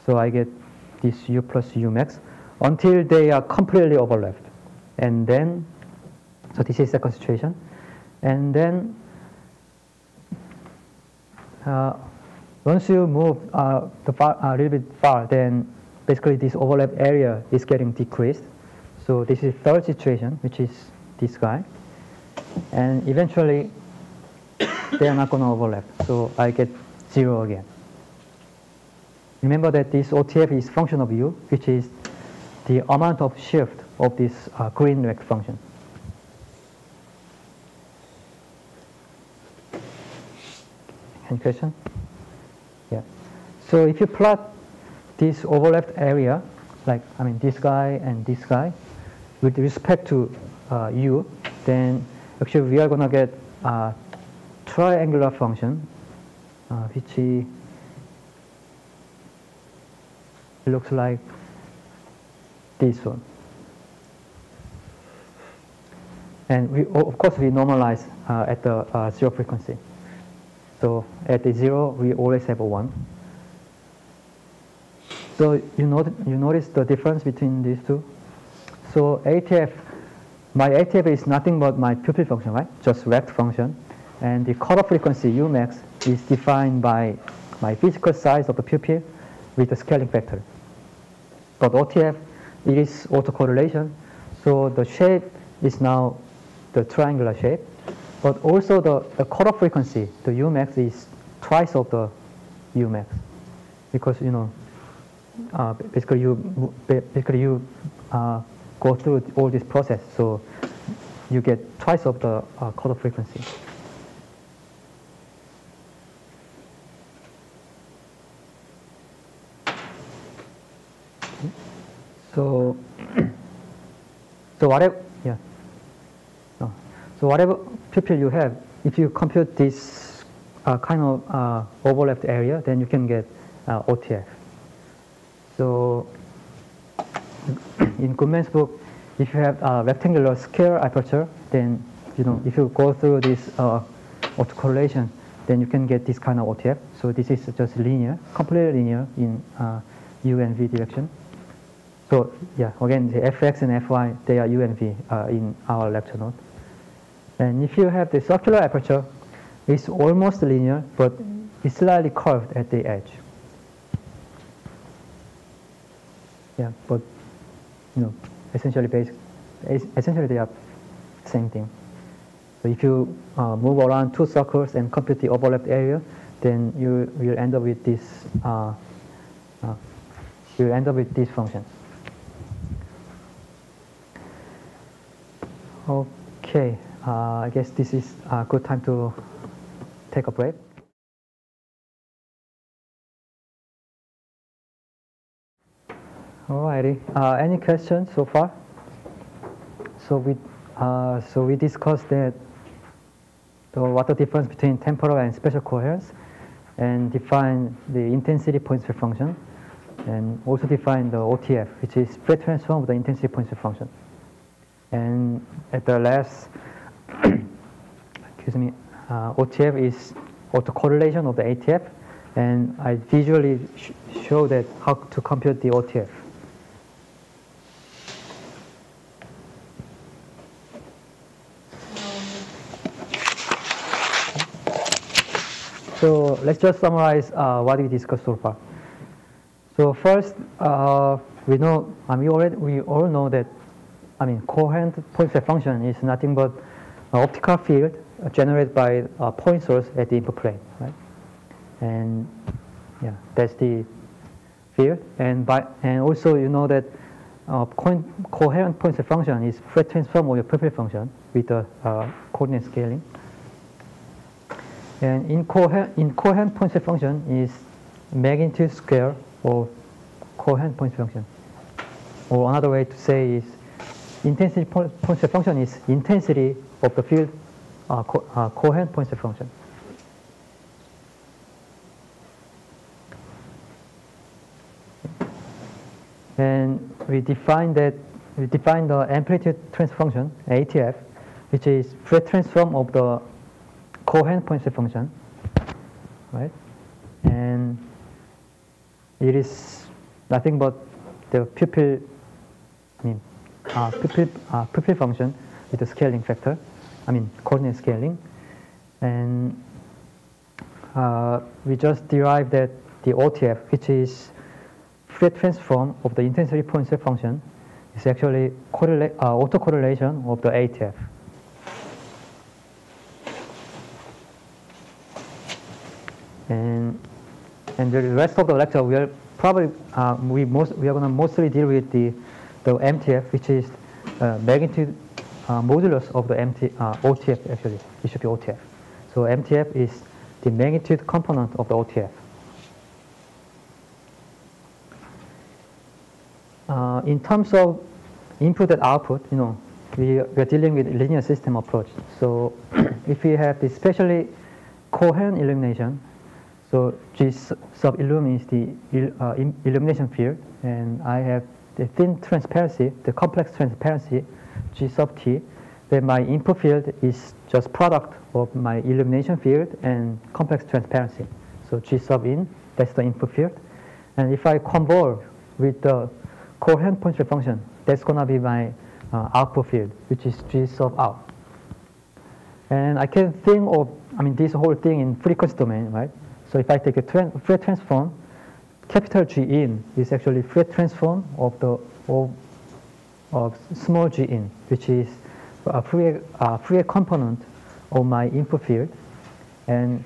So I get this u plus u max until they are completely overlapped. And then, so this is second situation. And then, once you move a little bit far, then basically this overlap area is getting decreased. So this is third situation, which is this guy. And eventually, they are not going to overlap. So I get 0 again. Remember that this OTF is function of u, which is the amount of shift of this green rect function. Any question? Yeah. So if you plot this overlapped area, like this guy and this guy, with respect to u, then actually we are going to get a triangular function, which looks like this one. And we, of course, we normalize at the 0 frequency. So at the 0, we always have a 1. So you notice the difference between these two? So ATF, my ATF is nothing but my pupil function, right? Just rect function. And the cutoff frequency U max is defined by my physical size of the pupil with the scaling factor. But OTF, it is autocorrelation. So the shape is now the triangular shape. But also the cutoff frequency, the U max, is twice of the U max. Because, basically you go through all this process. So you get twice of the cutoff frequency. So whatever, yeah. No. So whatever pupil you have, if you compute this kind of overlapped area, then you can get OTF. So in Goodman's book, if you have a rectangular square aperture, then if you go through this autocorrelation, then you can get this kind of OTF. So this is just linear, completely linear in U and V direction. So yeah, again, the fx and fy, they are U and V in our lecture note. And if you have the circular aperture, it's almost linear, but it's slightly curved at the edge. Yeah, but essentially they are the same thing. So if you move around 2 circles and compute the overlapped area, then you will end up with this. You will end up with this function. Okay, I guess this is a good time to take a break. Alrighty, any questions so far? So we discussed that what the difference between temporal and spatial coherence, and define the intensity points per function, and also define the OTF, which is Fourier transform of the intensity points per function. And at the last, OTF is autocorrelation of the ATF, and I visually show that how to compute the OTF. So let's just summarize what we discussed so far. So first, we all know that coherent points per function is nothing but an optical field generated by a point source at the input plane, right? And yeah, that's the field. And also you know that coherent point set function is Fourier transform of your purple function with the coordinate scaling. And incoherent point set function is magnitude square of coherent point set function. Or another way to say is intensity point set function is intensity of the field coherent point set function. And we define the amplitude transfer function ATF, which is Fourier transform of the coherent point set function, right? And it is nothing but the pupil function with the scaling factor, coordinate scaling. And we just derived that the OTF, which is Fourier transform of the intensity point set function, is actually autocorrelation of the ATF. And the rest of the lecture, we are probably we are going to mostly deal with the MTF, which is magnitude modulus of the OTF. Actually, it should be OTF. So MTF is the magnitude component of the OTF. In terms of input and output, we are dealing with linear system approach. So if we have the spatially coherent illumination, so G sub illum is the illumination field, and I have the thin transparency, the complex transparency, G sub T, then my input field is just product of my illumination field and complex transparency. So G sub in, that's the input field. And if I convolve with the coherent point set function, that's going to be my output field, which is G sub out. And I can think of, this whole thing in frequency domain, right? So if I take a Fourier transform, capital G in is actually Fourier transform of the of small g in, which is a Fourier component of my input field. And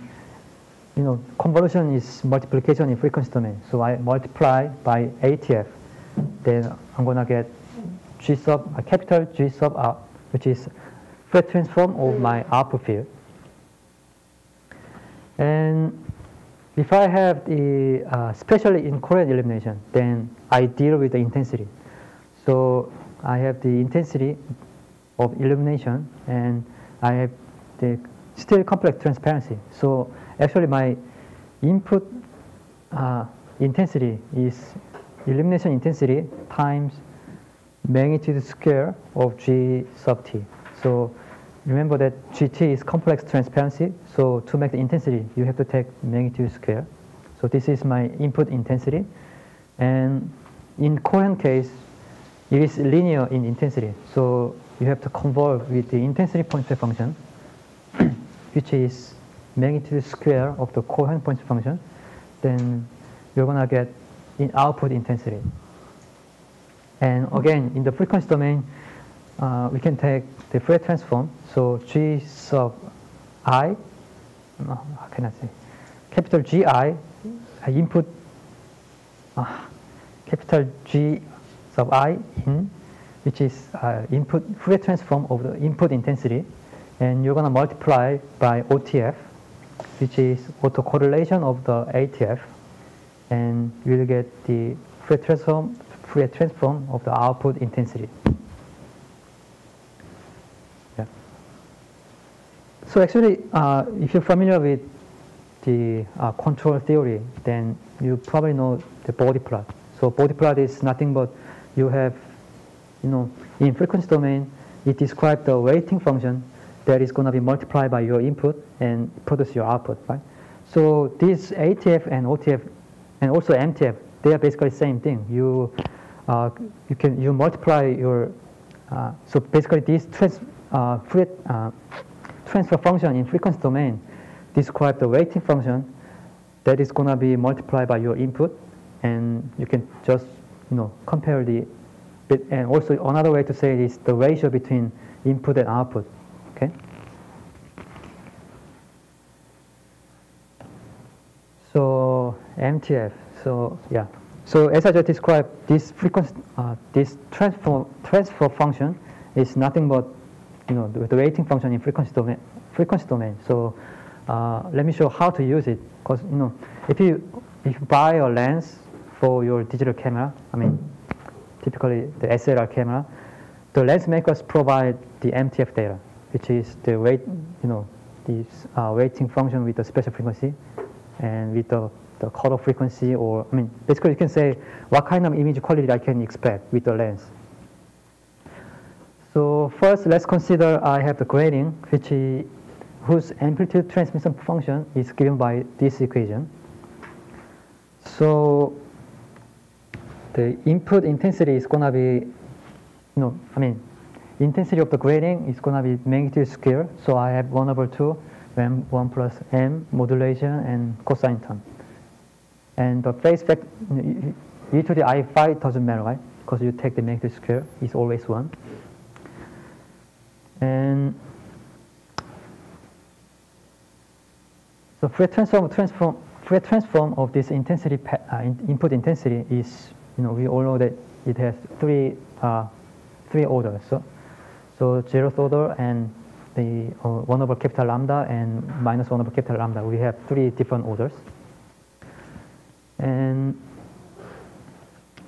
convolution is multiplication in frequency domain. So I multiply by ATF. Then I'm going to get G sub, capital G sub out, which is Fourier transform of my output field. And if I have the spatially incoherent illumination, then I deal with the intensity. So I have the intensity of illumination, and I have the still complex transparency. So actually my input intensity is illumination intensity times magnitude square of G sub T. So remember that GT is complex transparency, so to make the intensity, you have to take magnitude square. So this is my input intensity. And in coherent case, it is linear in intensity. So you have to convolve with the intensity point set function, which is magnitude square of the coherent point set function. Then you're going to get in output intensity. And again, in the frequency domain, we can take the Fourier transform. So G sub I, how can I say? Capital GI, input, capital G sub I in, which is input Fourier transform of the input intensity. And you're going to multiply by OTF, which is autocorrelation of the ATF. And you'll get the Fourier transform of the output intensity. Yeah. So actually, if you're familiar with the control theory, then you probably know the body plot. So body plot is nothing but you have, in frequency domain, it describes the weighting function that is going to be multiplied by your input and produce your output, right? So this ATF and OTF and also MTF, they are basically the same thing. You multiply your so basically this transfer function in frequency domain describe the weighting function that is going to be multiplied by your input, and you can just compare the. And also another way to say it is the ratio between input and output. Okay. MTF. So yeah. So as I just described, this frequency, this transfer function is nothing but the weighting function in frequency domain. So let me show how to use it. Because if you buy a lens for your digital camera, I mean typically the SLR camera, the lens makers provide the MTF data, which is the weight, this weighting function with the special frequency and with the cutoff frequency, or I mean basically you can say what kind of image quality I can expect with the lens. So first, let's consider I have the grating, whose amplitude transmission function is given by this equation. So the input intensity is going to be, intensity of the grating is going to be magnitude square. So I have 1/2 1 plus m modulation and cosine term. And the phase factor, e to the I phi doesn't matter, right? Because you take the magnitude square, it's always 1. And so Fourier transform of this intensity input intensity is, we all know that it has three orders. So 0th order and the 1/capital lambda and minus 1/capital lambda. We have 3 different orders, and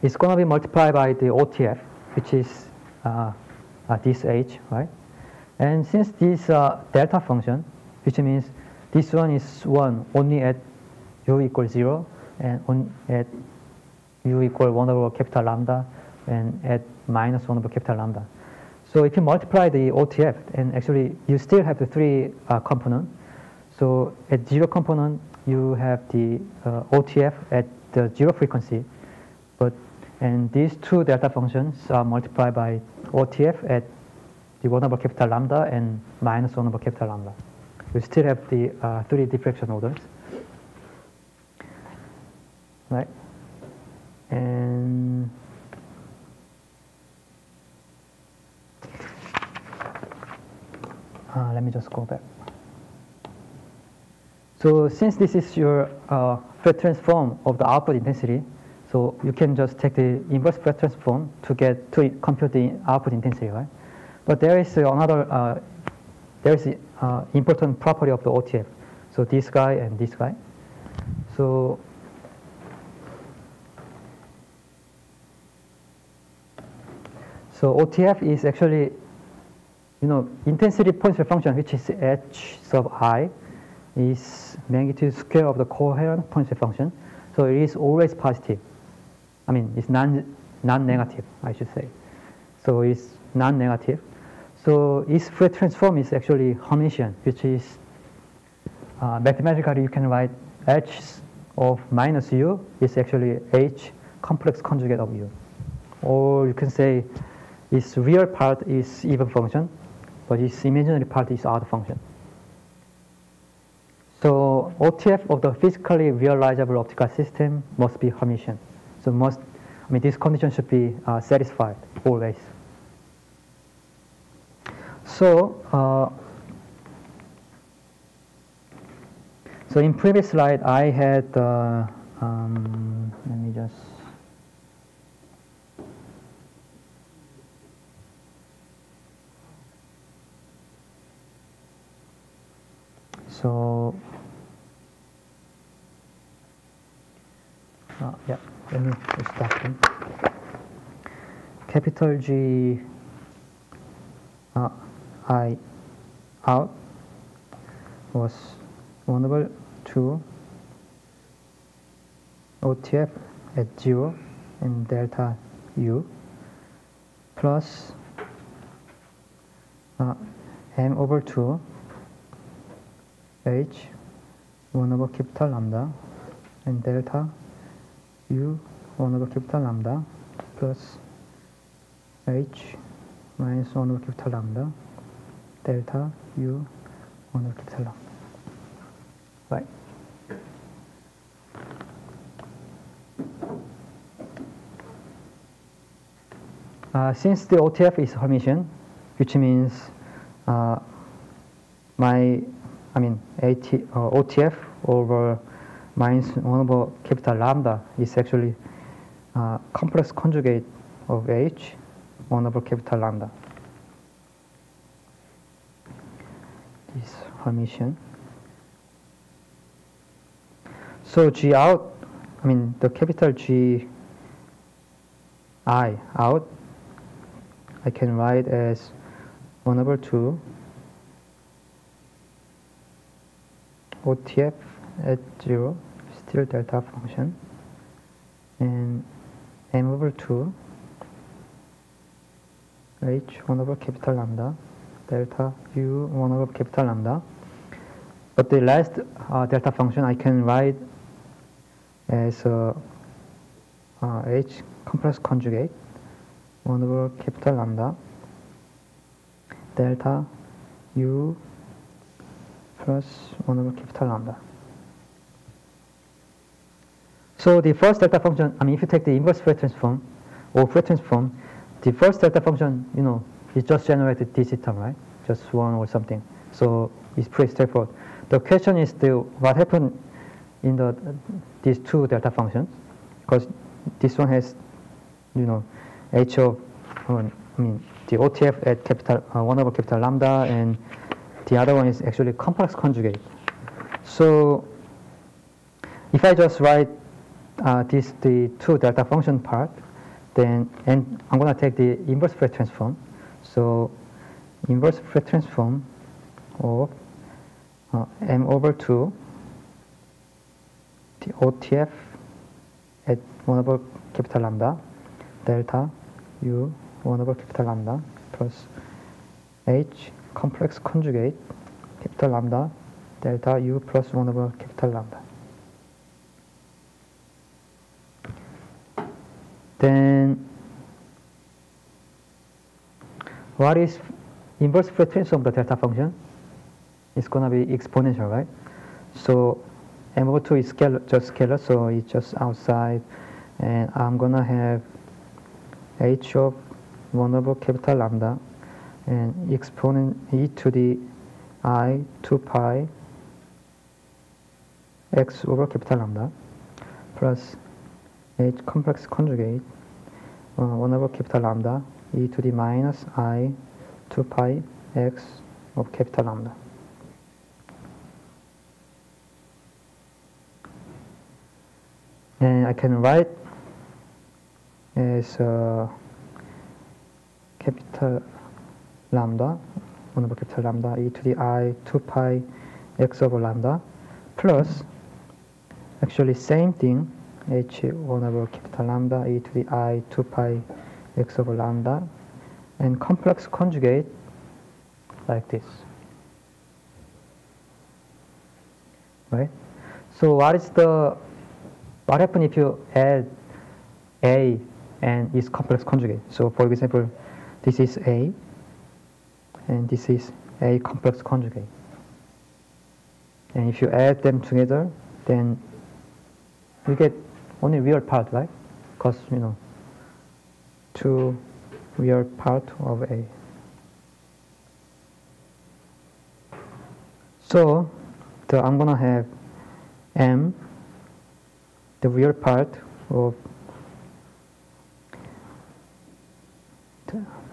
it's going to be multiplied by the OTF, which is this h, right? And since this delta function, which means this one is 1 only at u equals 0 and at u equals 1/capital lambda and at minus 1/capital lambda. So if you multiply the OTF, and actually you still have the 3 component. So at 0 component, you have the OTF at the 0 frequency, and these 2 delta functions are multiplied by OTF at the 1/capital lambda and minus 1/capital lambda. We still have the 3 diffraction orders, right? And let me just go back. So since this is your Fourier transform of the output intensity, so you can just take the inverse Fourier transform to compute the output intensity, right? But there is another important property of the OTF. So this guy and this guy. So OTF is actually, intensity point function, which is h sub I, is magnitude square of the coherent point function. So it is always positive. I mean, it's non-negative, I should say. So it's non-negative. So its Fourier transform is actually Hermitian, which is mathematically you can write h of minus u is actually h complex conjugate of u. Or you can say its real part is even function, but its imaginary part is odd function. So OTF of the physically realizable optical system must be Hermitian. So this condition should be satisfied always. So in previous slide I had let me just yeah, let me start them. Capital G I out was 1/2 OTF at 0 and delta U plus m/2 h 1/capital lambda and delta U 1/capital lambda plus h minus 1/capital lambda delta U 1/capital lambda. Right. Since the OTF is Hermitian, which means OTF over minus 1 over capital lambda is actually complex conjugate of H 1 over capital lambda. This Hermitian. So G out, I mean the capital G I out, I can write as 1 over 2 OTF at 0, still delta function, and M over 2 H 1 over capital lambda delta U 1 over capital lambda. But the last delta function I can write as H complex conjugate 1 over capital lambda delta U plus 1 over capital lambda. So the first delta function, I mean, if you take the inverse Fourier transform or Fourier transform, the first delta function, you know, is just generated this term, right? Just 1 or something. So it's pretty straightforward. The question is still what happened in these two delta functions, because this one has, you know, H of, I mean, the OTF at capital 1 over capital lambda, and the other one is actually complex conjugate. So if I just write the two delta function part, then, and I'm going to take the inverse Fourier transform. So inverse Fourier transform of M over 2 the OTF at 1 over capital lambda delta U 1 over capital lambda plus H complex conjugate capital lambda delta U plus 1 over capital lambda. Then what is inverse Fourier transform of the delta function? It's going to be exponential, right? So M over 2 is scalar, just scalar, so it's just outside, and I'm going to have H of 1 over capital lambda and exponent e to the I 2 pi x over capital lambda plus H complex conjugate 1 over capital lambda e to the minus I 2 pi x of capital lambda. And I can write as capital lambda 1 over capital lambda e to the I 2 pi x over lambda plus actually same thing H 1 over capital lambda e to the I 2 pi x over lambda and complex conjugate like this, right? So what happens if you add A and its complex conjugate? So for example, this is A and this is A complex conjugate, and if you add them together, then you get only real part, right? Because, you know, two real part of A. So I'm going to have M, the real part of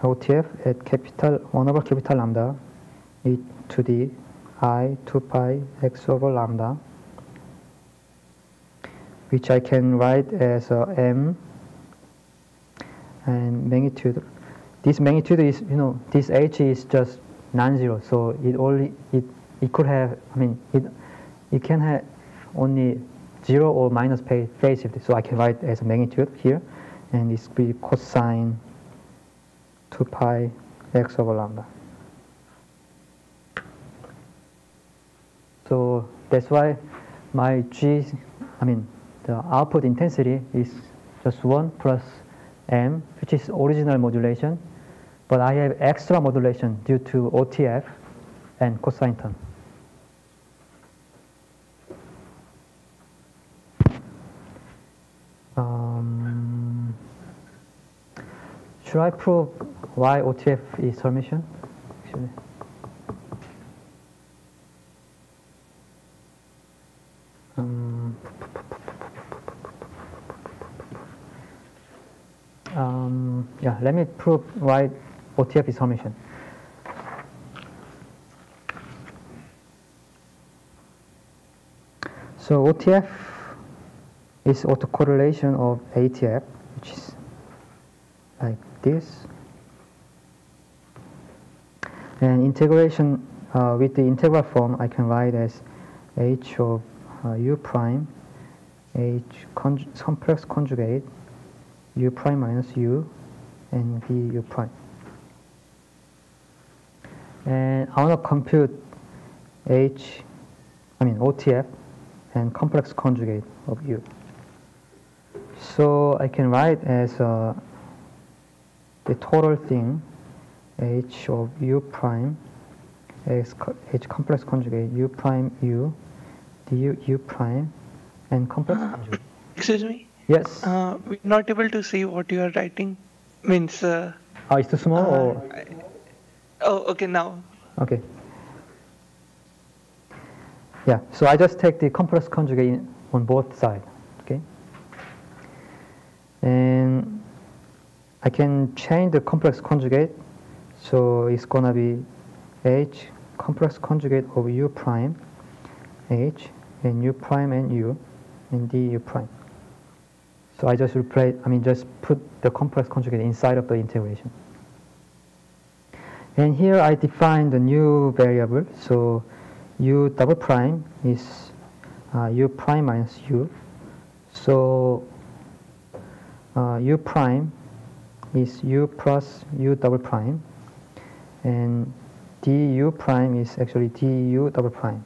OTF at capital 1 over capital lambda e to the I 2 pi x over lambda, which I can write as M and magnitude. This magnitude is, you know, this H is just non-zero, so it could have, I mean, it can have only 0 or minus phase shift, so I can write as a magnitude here, and this will be cosine 2 pi x over lambda. So that's why my G, I mean, the output intensity is just 1 plus M, which is original modulation, but I have extra modulation due to OTF and cosine term. Should I prove why OTF is Hermitian? Actually, Yeah, let me prove why OTF is Hermitian. So OTF is autocorrelation of ATF, which is like this. And integration with the integral form, I can write as h of u prime, h complex conjugate, u prime minus u, and du prime. And I want to compute OTF and complex conjugate of u. So I can write as the total thing, h of u prime, h complex conjugate u prime u, du u prime, and complex conjugate. Excuse me? Yes. We're not able to see what you are writing. Means. It's too small or? Oh, okay, now. Okay. Yeah, so I just take the complex conjugate on both sides, okay? And I can change the complex conjugate, so it's gonna be h complex conjugate of u prime, h, and u prime and u, and du prime. So I just replace, just put the complex conjugate inside of the integration. And here I define the new variable, so u double prime is u prime minus u. So u prime is u plus u double prime, and du prime is actually du double prime.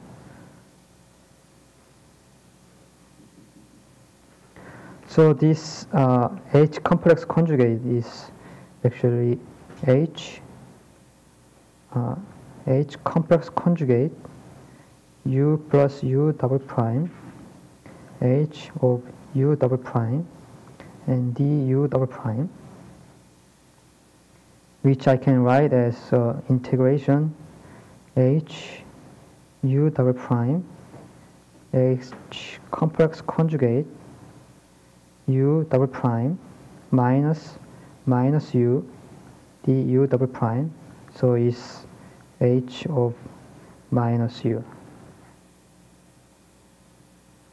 So this h complex conjugate is actually h complex conjugate u plus u double prime, h of u double prime, and du double prime, which I can write as integration h u double prime, h complex conjugate u double prime minus u du double prime, so it's h of minus u.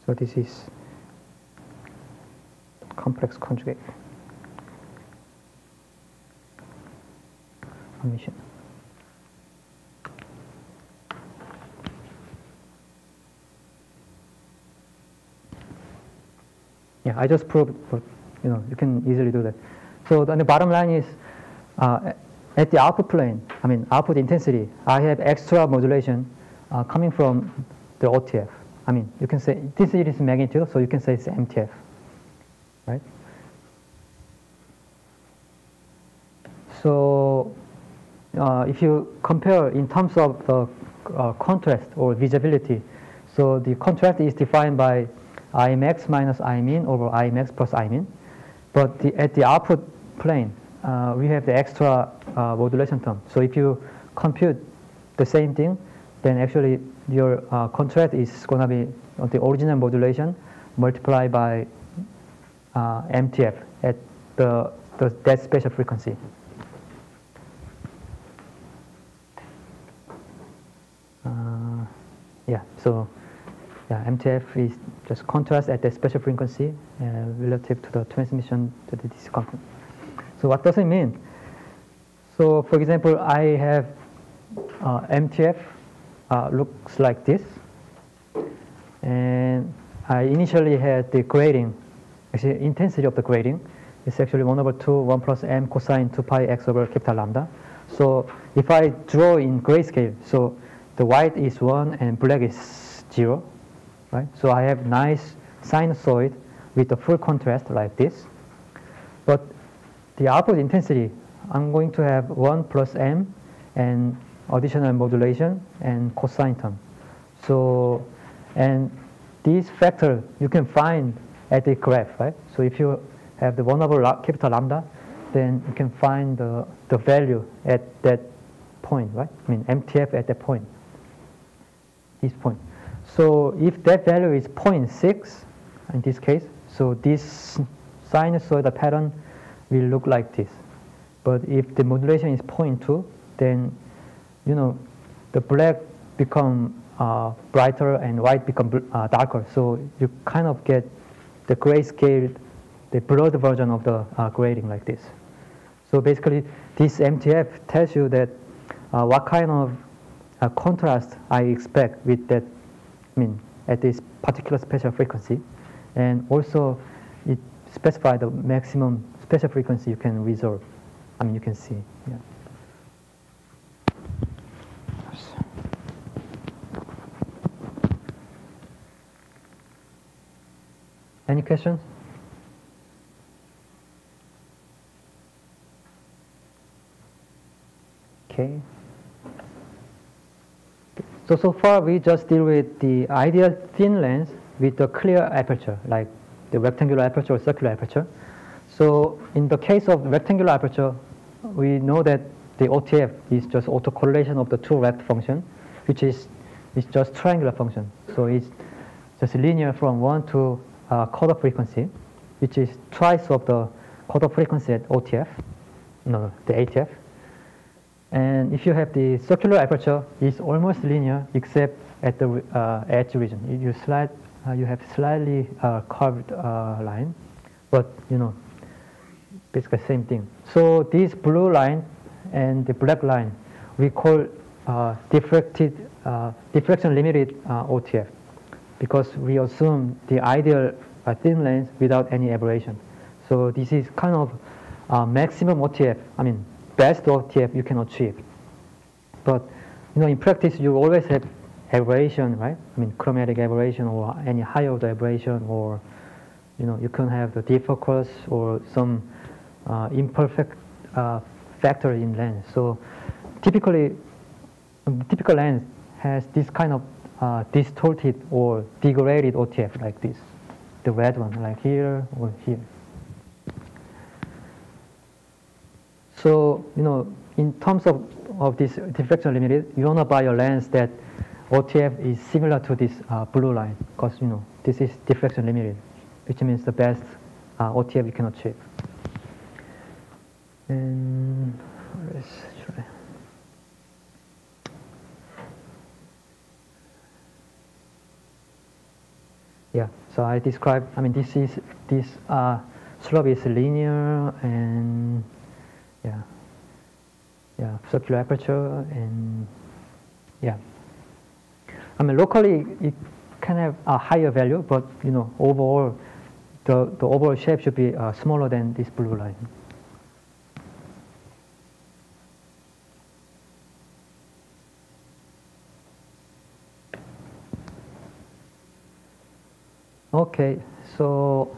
So this is complex conjugate Hermitian. Yeah, I just proved, but you can easily do that. So then the bottom line is, at the output plane, output intensity, I have extra modulation coming from the OTF. You can say this is magnitude, so you can say it's MTF, right? So if you compare in terms of the contrast or visibility, so the contrast is defined by Imax minus Imin over Imax plus Imin, but at the output plane, we have the extra modulation term. So if you compute the same thing, then actually your contrast is going to be the original modulation multiplied by MTF at that spatial frequency. MTF is just contrast at the spatial frequency relative to the transmission to the DC component. So what does it mean? So for example, I have MTF looks like this, and I initially had the grading, actually intensity of the grading is actually 1/2 1 plus m cosine 2 pi x over capital lambda. So if I draw in grayscale, so the white is 1 and black is 0, right? So I have nice sinusoid with the full contrast like this. But the output intensity, I'm going to have 1 plus m and additional modulation and cosine term. So, and these factors you can find at the graph, right? So if you have the 1 over capital lambda, then you can find the value at that point, right? MTF at that point, this point. So if that value is 0.6 in this case, so this sinusoidal pattern will look like this. But if the modulation is 0.2, then the black become brighter and white become darker. So you kind of get the grayscale, the blurred version of the grading like this. So basically, this MTF tells you that what kind of contrast I expect with that, at this particular spatial frequency, and also it specifies the maximum spatial frequency you can resolve. You can see. Yeah. Any questions? Okay. So far we just deal with the ideal thin lens with the clear aperture, like the rectangular aperture or circular aperture. So in the case of rectangular aperture, we know that the OTF is just autocorrelation of the two rect function, which is just triangular function. So it's just linear from 1 to quarter frequency, which is twice of the quarter frequency at OTF, the ATF. And if you have the circular aperture, it's almost linear except at the edge region. You have slightly curved line, but basically same thing. So this blue line and the black line we call diffraction limited OTF, because we assume the ideal thin lens without any aberration. So this is kind of maximum OTF. Best OTF you can achieve. But in practice you always have aberration, right? Chromatic aberration or any higher order aberration, or you can have the defocus or some imperfect factor in lens. So typical lens has this kind of distorted or degraded OTF like this, the red one, like here or here. So, in terms of this diffraction limited, you want to buy a lens that OTF is similar to this blue line, because, this is diffraction limited, which means the best OTF you can achieve. And let's try. Yeah, so I described, this slope is linear and circular aperture, and locally it can have a higher value, but overall the overall shape should be smaller than this blue line. Okay, so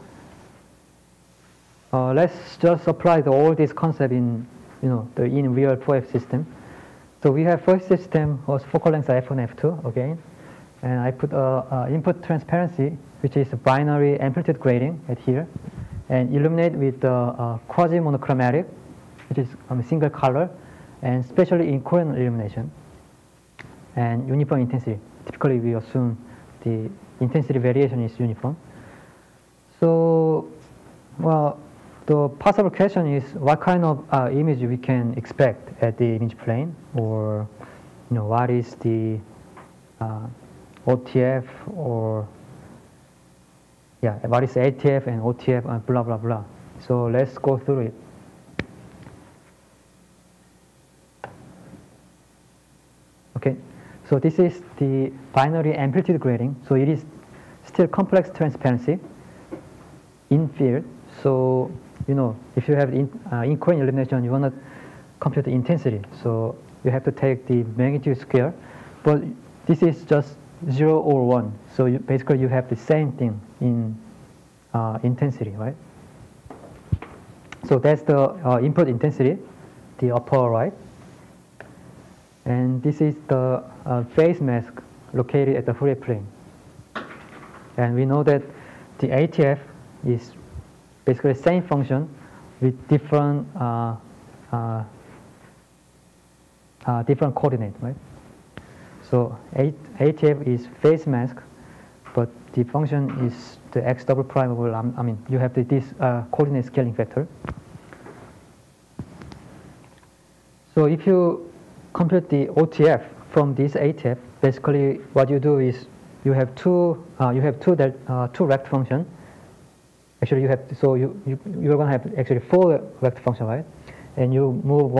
let's just apply all this concept in in real 4F system. So we have first system was focal length f1, f2 again, and I put input transparency, which is binary amplitude grading at here, and illuminate with quasi monochromatic, which is single color, and spatially incoherent illumination, and uniform intensity. Typically we assume the intensity variation is uniform. So, well, the possible question is what kind of image we can expect at the image plane, or what is the OTF, or what is ATF and OTF and blah blah blah. So let's go through it. Okay, so this is the binary amplitude grading. So it is still complex transparency in field. So if you have incoherent illumination, you want to compute the intensity. So you have to take the magnitude square. But this is just 0 or 1. So basically you have the same thing in intensity, right? So that's the input intensity, the upper right. And this is the phase mask located at the Fourier plane. And we know that the ATF is basically the same function with different different coordinate, right? So ATF is phase mask, but the function is the x double prime over lambda. I mean, you have this coordinate scaling factor. So if you compute the OTF from this ATF, basically what you do is you have two rect function. Actually, you're going to have actually 4 vector function, right? And you move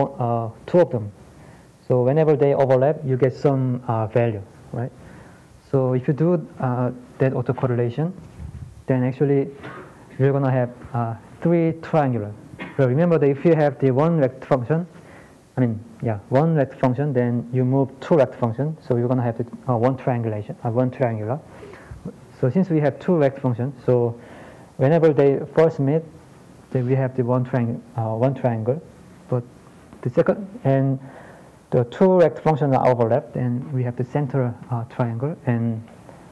2 of them. So whenever they overlap, you get some value, right? So if you do that autocorrelation, then actually you're going to have 3 triangular. So remember that if you have the 1 vector function, one vector function, then you move 2 vector function. So you're going to have one triangular. So since we have 2 vector functions, so whenever they first meet, then we have the one triangle. But the second and the 2 vector functions are overlapped, and we have the center triangle, and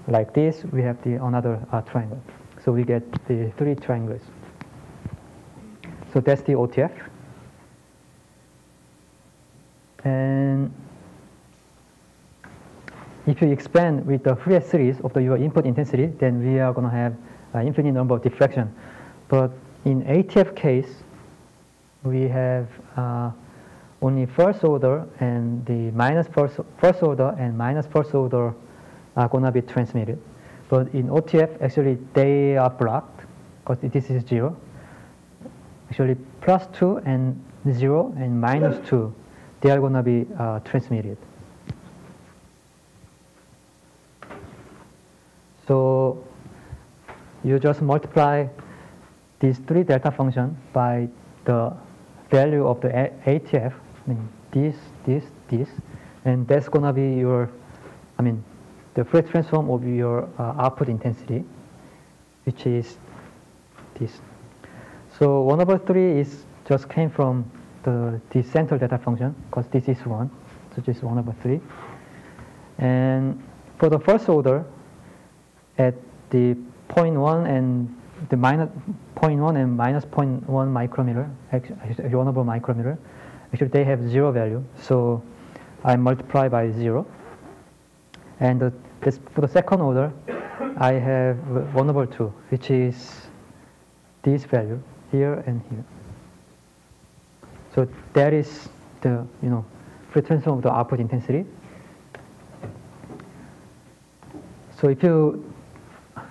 like this we have the another triangle. So we get the 3 triangles. So that's the OTF. And if you expand with the Fourier series of your input intensity, then we are going to have an infinite number of diffraction. But in ATF case, we have only first order, and the minus first order and minus first order are going to be transmitted. But in OTF, actually, they are blocked because this is 0. Actually, plus 2 and 0 and minus 2, they are going to be transmitted. So you just multiply these 3 delta functions by the value of the ATF, this, and that's going to be your, the Fourier transform of your output intensity, which is this. So 1 over 3 is just came from the central delta function, because this is 1, so just 1 over 3. And for the first order, at the 0.1 and the minus 0.1 and minus 0.1 micrometer, actually 1 over micrometer, actually they have 0 value. So I multiply by 0. And for the second order, I have 1 over 2, which is this value here and here. So that is the Fourier transform of the output intensity. So if you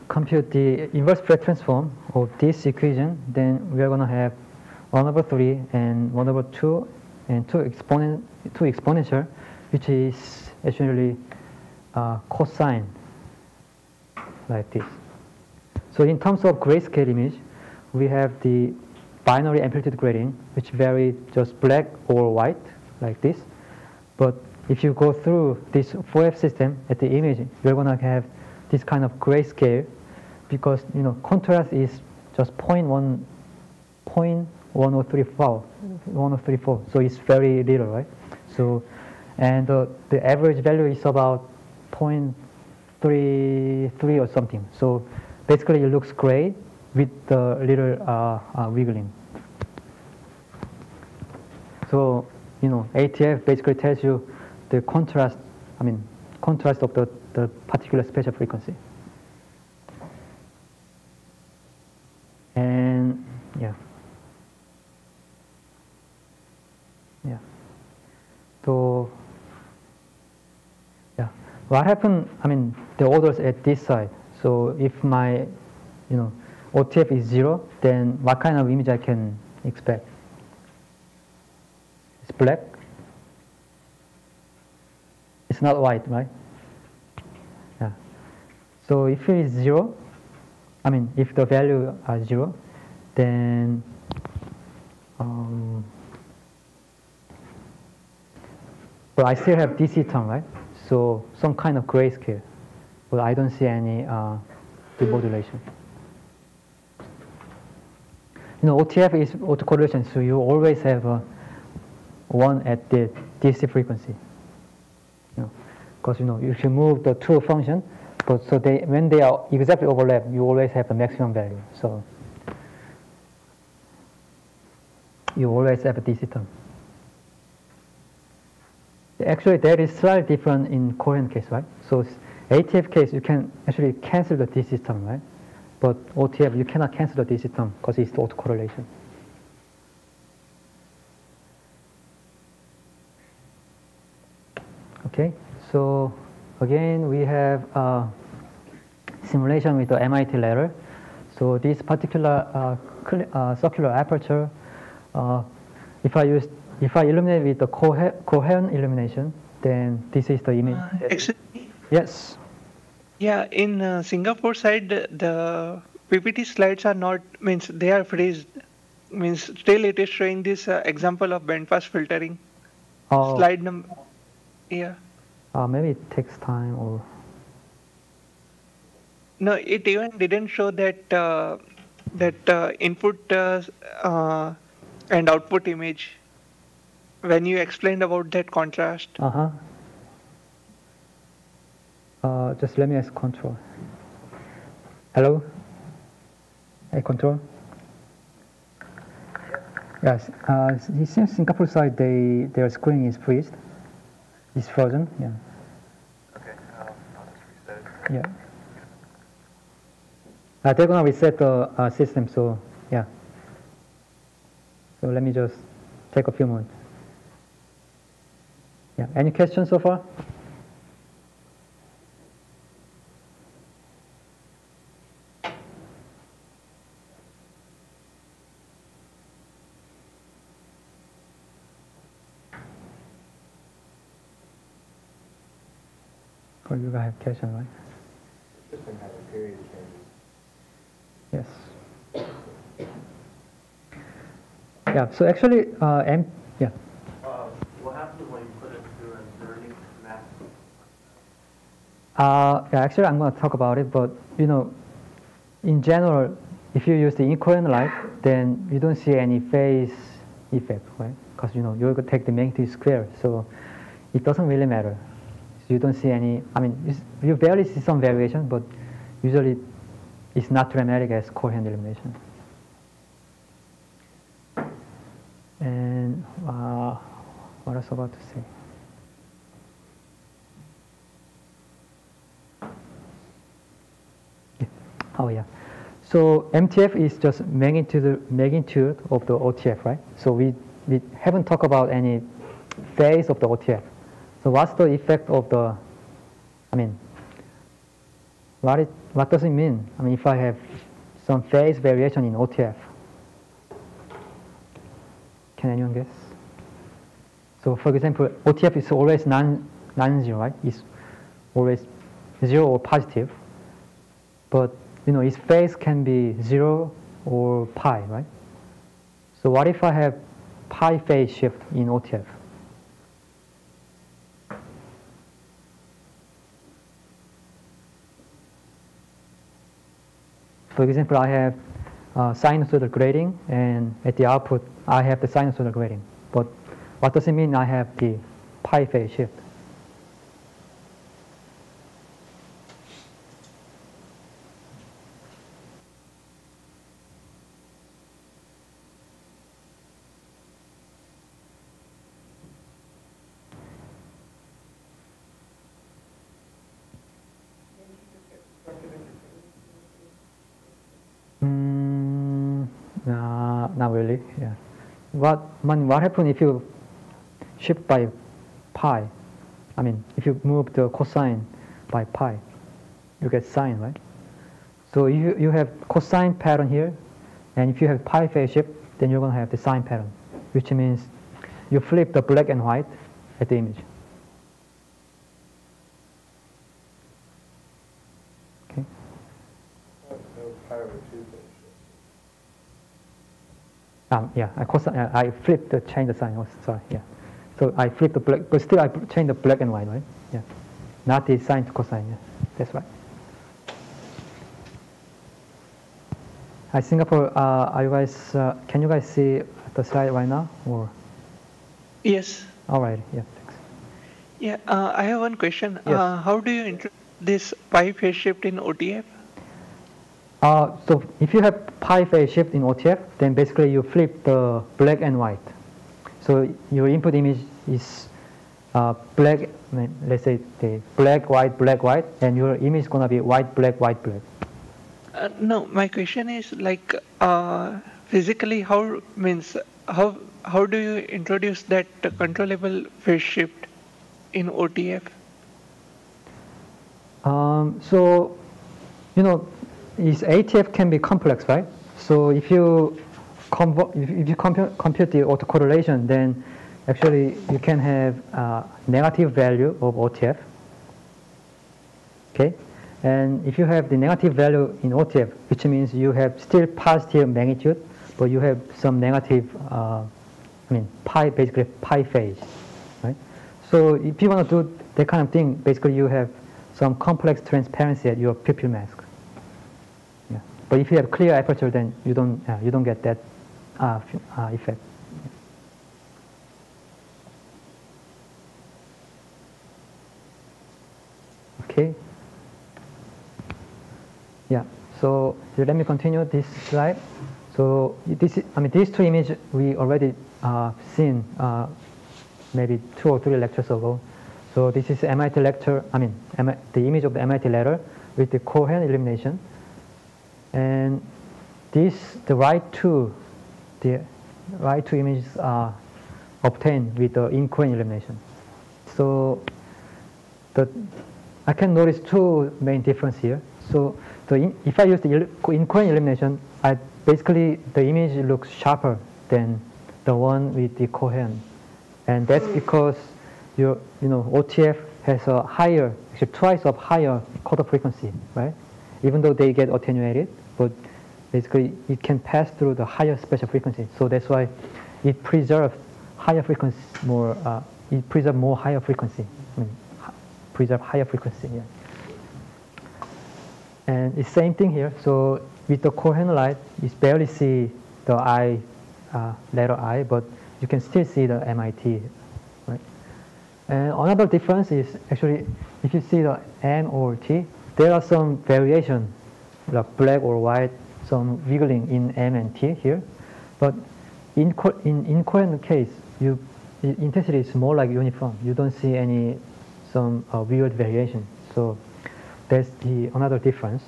compute the inverse Fourier transform of this equation, then we are going to have 1 over 3 and 1 over 2 and 2 exponential, which is actually cosine, like this. So in terms of grayscale image, we have the binary amplitude grading, which vary just black or white, like this. But if you go through this 4F system at the image, you're going to have this kind of grayscale, because contrast is just 0.1034, so it's very little, right? So, and the average value is about 0.33 or something. So basically it looks gray with the little wiggling. So ATF basically tells you the contrast of the particular spatial frequency. And so what happened, the orders at this side. So if my OTF is 0, then what kind of image I can expect? It's black. It's not white, right? Yeah. So if it is 0, if the value are 0, then but I still have DC term, right? So some kind of grayscale, but I don't see any demodulation. OTF is autocorrelation, so you always have 1 at the DC frequency. Because if you move the 2 functions, but so when they are exactly overlap, you always have the maximum value. So you always have a DC term. Actually, that is slightly different in coherent case, right? So ATF case, you can actually cancel the DC term, right? But OTF, you cannot cancel the DC term because it's the autocorrelation. Okay, so again, we have simulation with the MIT ladder. So this particular circular aperture, if I illuminate with the coherent illumination, then this is the image. Actually, Yes. yeah, in Singapore side, the PPT slides are not, means they are freezed. Means still it is showing this example of bandpass filtering. Oh, Slide number, yeah. maybe it takes time or. No, it even didn't show that input and output image when you explained about that contrast. Just let me ask control. Hello? Hey, control? Yes, it seems Singapore side, their screen is freezed. It's frozen, yeah. Okay, I'll just reset it. Yeah. They're going to reset the system, so yeah. So let me just take a few moments. Yeah, any questions so far? Oh, you guys have question, right? The system has a period of changes. Yes. Yeah, so actually, yeah. What happens when you put it through a learning map? Yeah, actually, I'm going to talk about it, but you know, in general, if you use the incoherent light, then you don't see any phase effect, right? Because you know you're going to take the magnitude square, so it doesn't really matter. So you don't see any. I mean, you barely see some variation, but usually it's not dramatic as coherent illumination. And what else about to say? Oh yeah. So MTF is just magnitude of the OTF, right? So we haven't talked about any phase of the OTF. So what's the effect of the? I mean, what does it mean? I mean, if I have some phase variation in OTF, can anyone guess? So for example, OTF is always non-zero, right? It's always zero or positive. But you know, its phase can be 0 or pi, right? So what if I have pi phase shift in OTF? For example, I have sinusoidal grading, and at the output, I have the sinusoidal grading. But what does it mean I have the pi phase shift? Not really, yeah. What happens if you shift by pi? I mean, if you move the cosine by pi, you get sine, right? So you have cosine pattern here, and if you have pi phase shift, then you're going to have the sine pattern, which means you flip the black and white at the image. Okay. Yeah, I flipped the change the sign. Oh, sorry, yeah. So I flip the black, but still I change the black and white, right? Yeah, not the sine to cosine. Yeah, that's right. Hi, Singapore. Are you guys? Can you guys see the slide right now, or? Yes. All right. Yeah. Thanks. Yeah. I have one question. Yes. How do you introduce this pi phase shift in OTF? So if you have pi phase shift in OTF, then basically you flip the black and white. So your input image is black, let's say the black, white, and your image is going to be white, black, white, black. No, my question is like physically how do you introduce that controllable phase shift in OTF? So, is ATF can be complex, right? So if you compute the autocorrelation, then actually you can have negative value of OTF. Okay, and if you have the negative value in OTF, which means you have still positive magnitude, but you have some negative, pi, basically pi phase, right? So if you want to do that kind of thing, basically you have some complex transparency at your pupil mask. Yeah. But if you have clear aperture, then you don't get that effect. Okay. Yeah. So let me continue this slide. So these two images we already seen maybe 2 or 3 lectures ago. So this is MIT lecture. The image of the MIT letter with the coherent illumination, and the right two images are obtained with the incoherent illumination. So I can notice 2 main differences here. So if I use the incoherent illumination, basically the image looks sharper than the one with the coherent, and that's because OTF has a higher, actually twice of higher cutoff frequency, right? Even though they get attenuated, but basically it can pass through the higher spatial frequency. So that's why it preserves higher frequency more. It preserves more higher frequency. Preserve higher frequency. Yeah. And it's same thing here. So with the coherent light, you barely see the I, letter I, but you can still see the MIT, right? And another difference is actually if you see the M or T, there are some variation, like black or white, some wiggling in M and T here. But in incoherent case, the intensity is more like uniform. You don't see some weird variation. So that's another difference.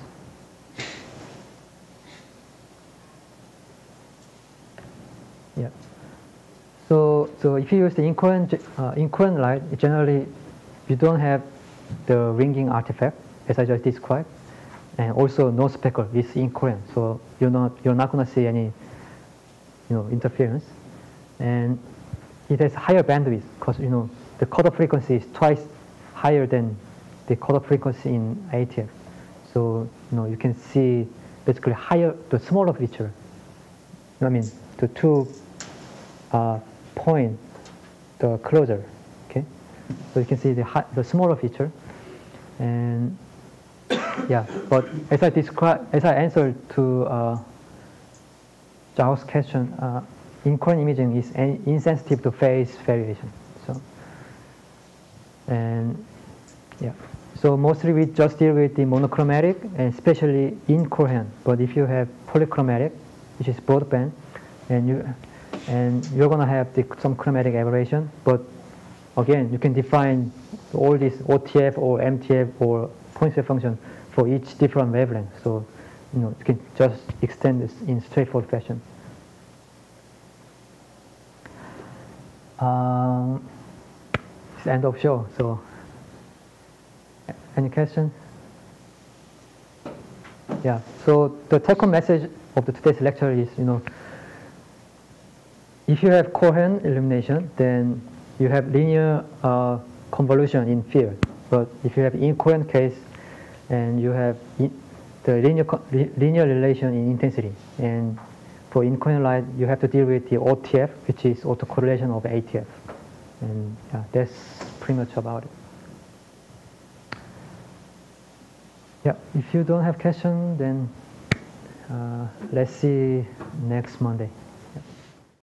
Yeah. So if you use the incoherent light, generally you don't have the ringing artifact as I just described, and also no speckle. It's incoherent, so you're not going to see any interference, and it has higher bandwidth because the cutoff frequency is twice higher than the cutoff frequency in ATF. So you can see basically the smaller feature. The 2 point the closer. Okay, so you can see the smaller feature, and yeah. But as I answered to Zhao's question, incoherent imaging is insensitive to phase variation. So and yeah. So mostly we just deal with the monochromatic and especially incoherent. But if you have polychromatic, which is broadband, and you're going to have some chromatic aberration. But again, you can define all these OTF or MTF or point wave function for each different wavelength. So you can just extend this in straightforward fashion. It's the end of show. So any questions? Yeah. So the take-home message of today's lecture is, if you have coherent illumination, then you have linear convolution in field. But if you have incoherent case, and you have the linear relation in intensity. And for incoherent light, you have to deal with the OTF, which is autocorrelation of ATF. And yeah, that's pretty much about it. Yeah, if you don't have questions, then let's see next Monday.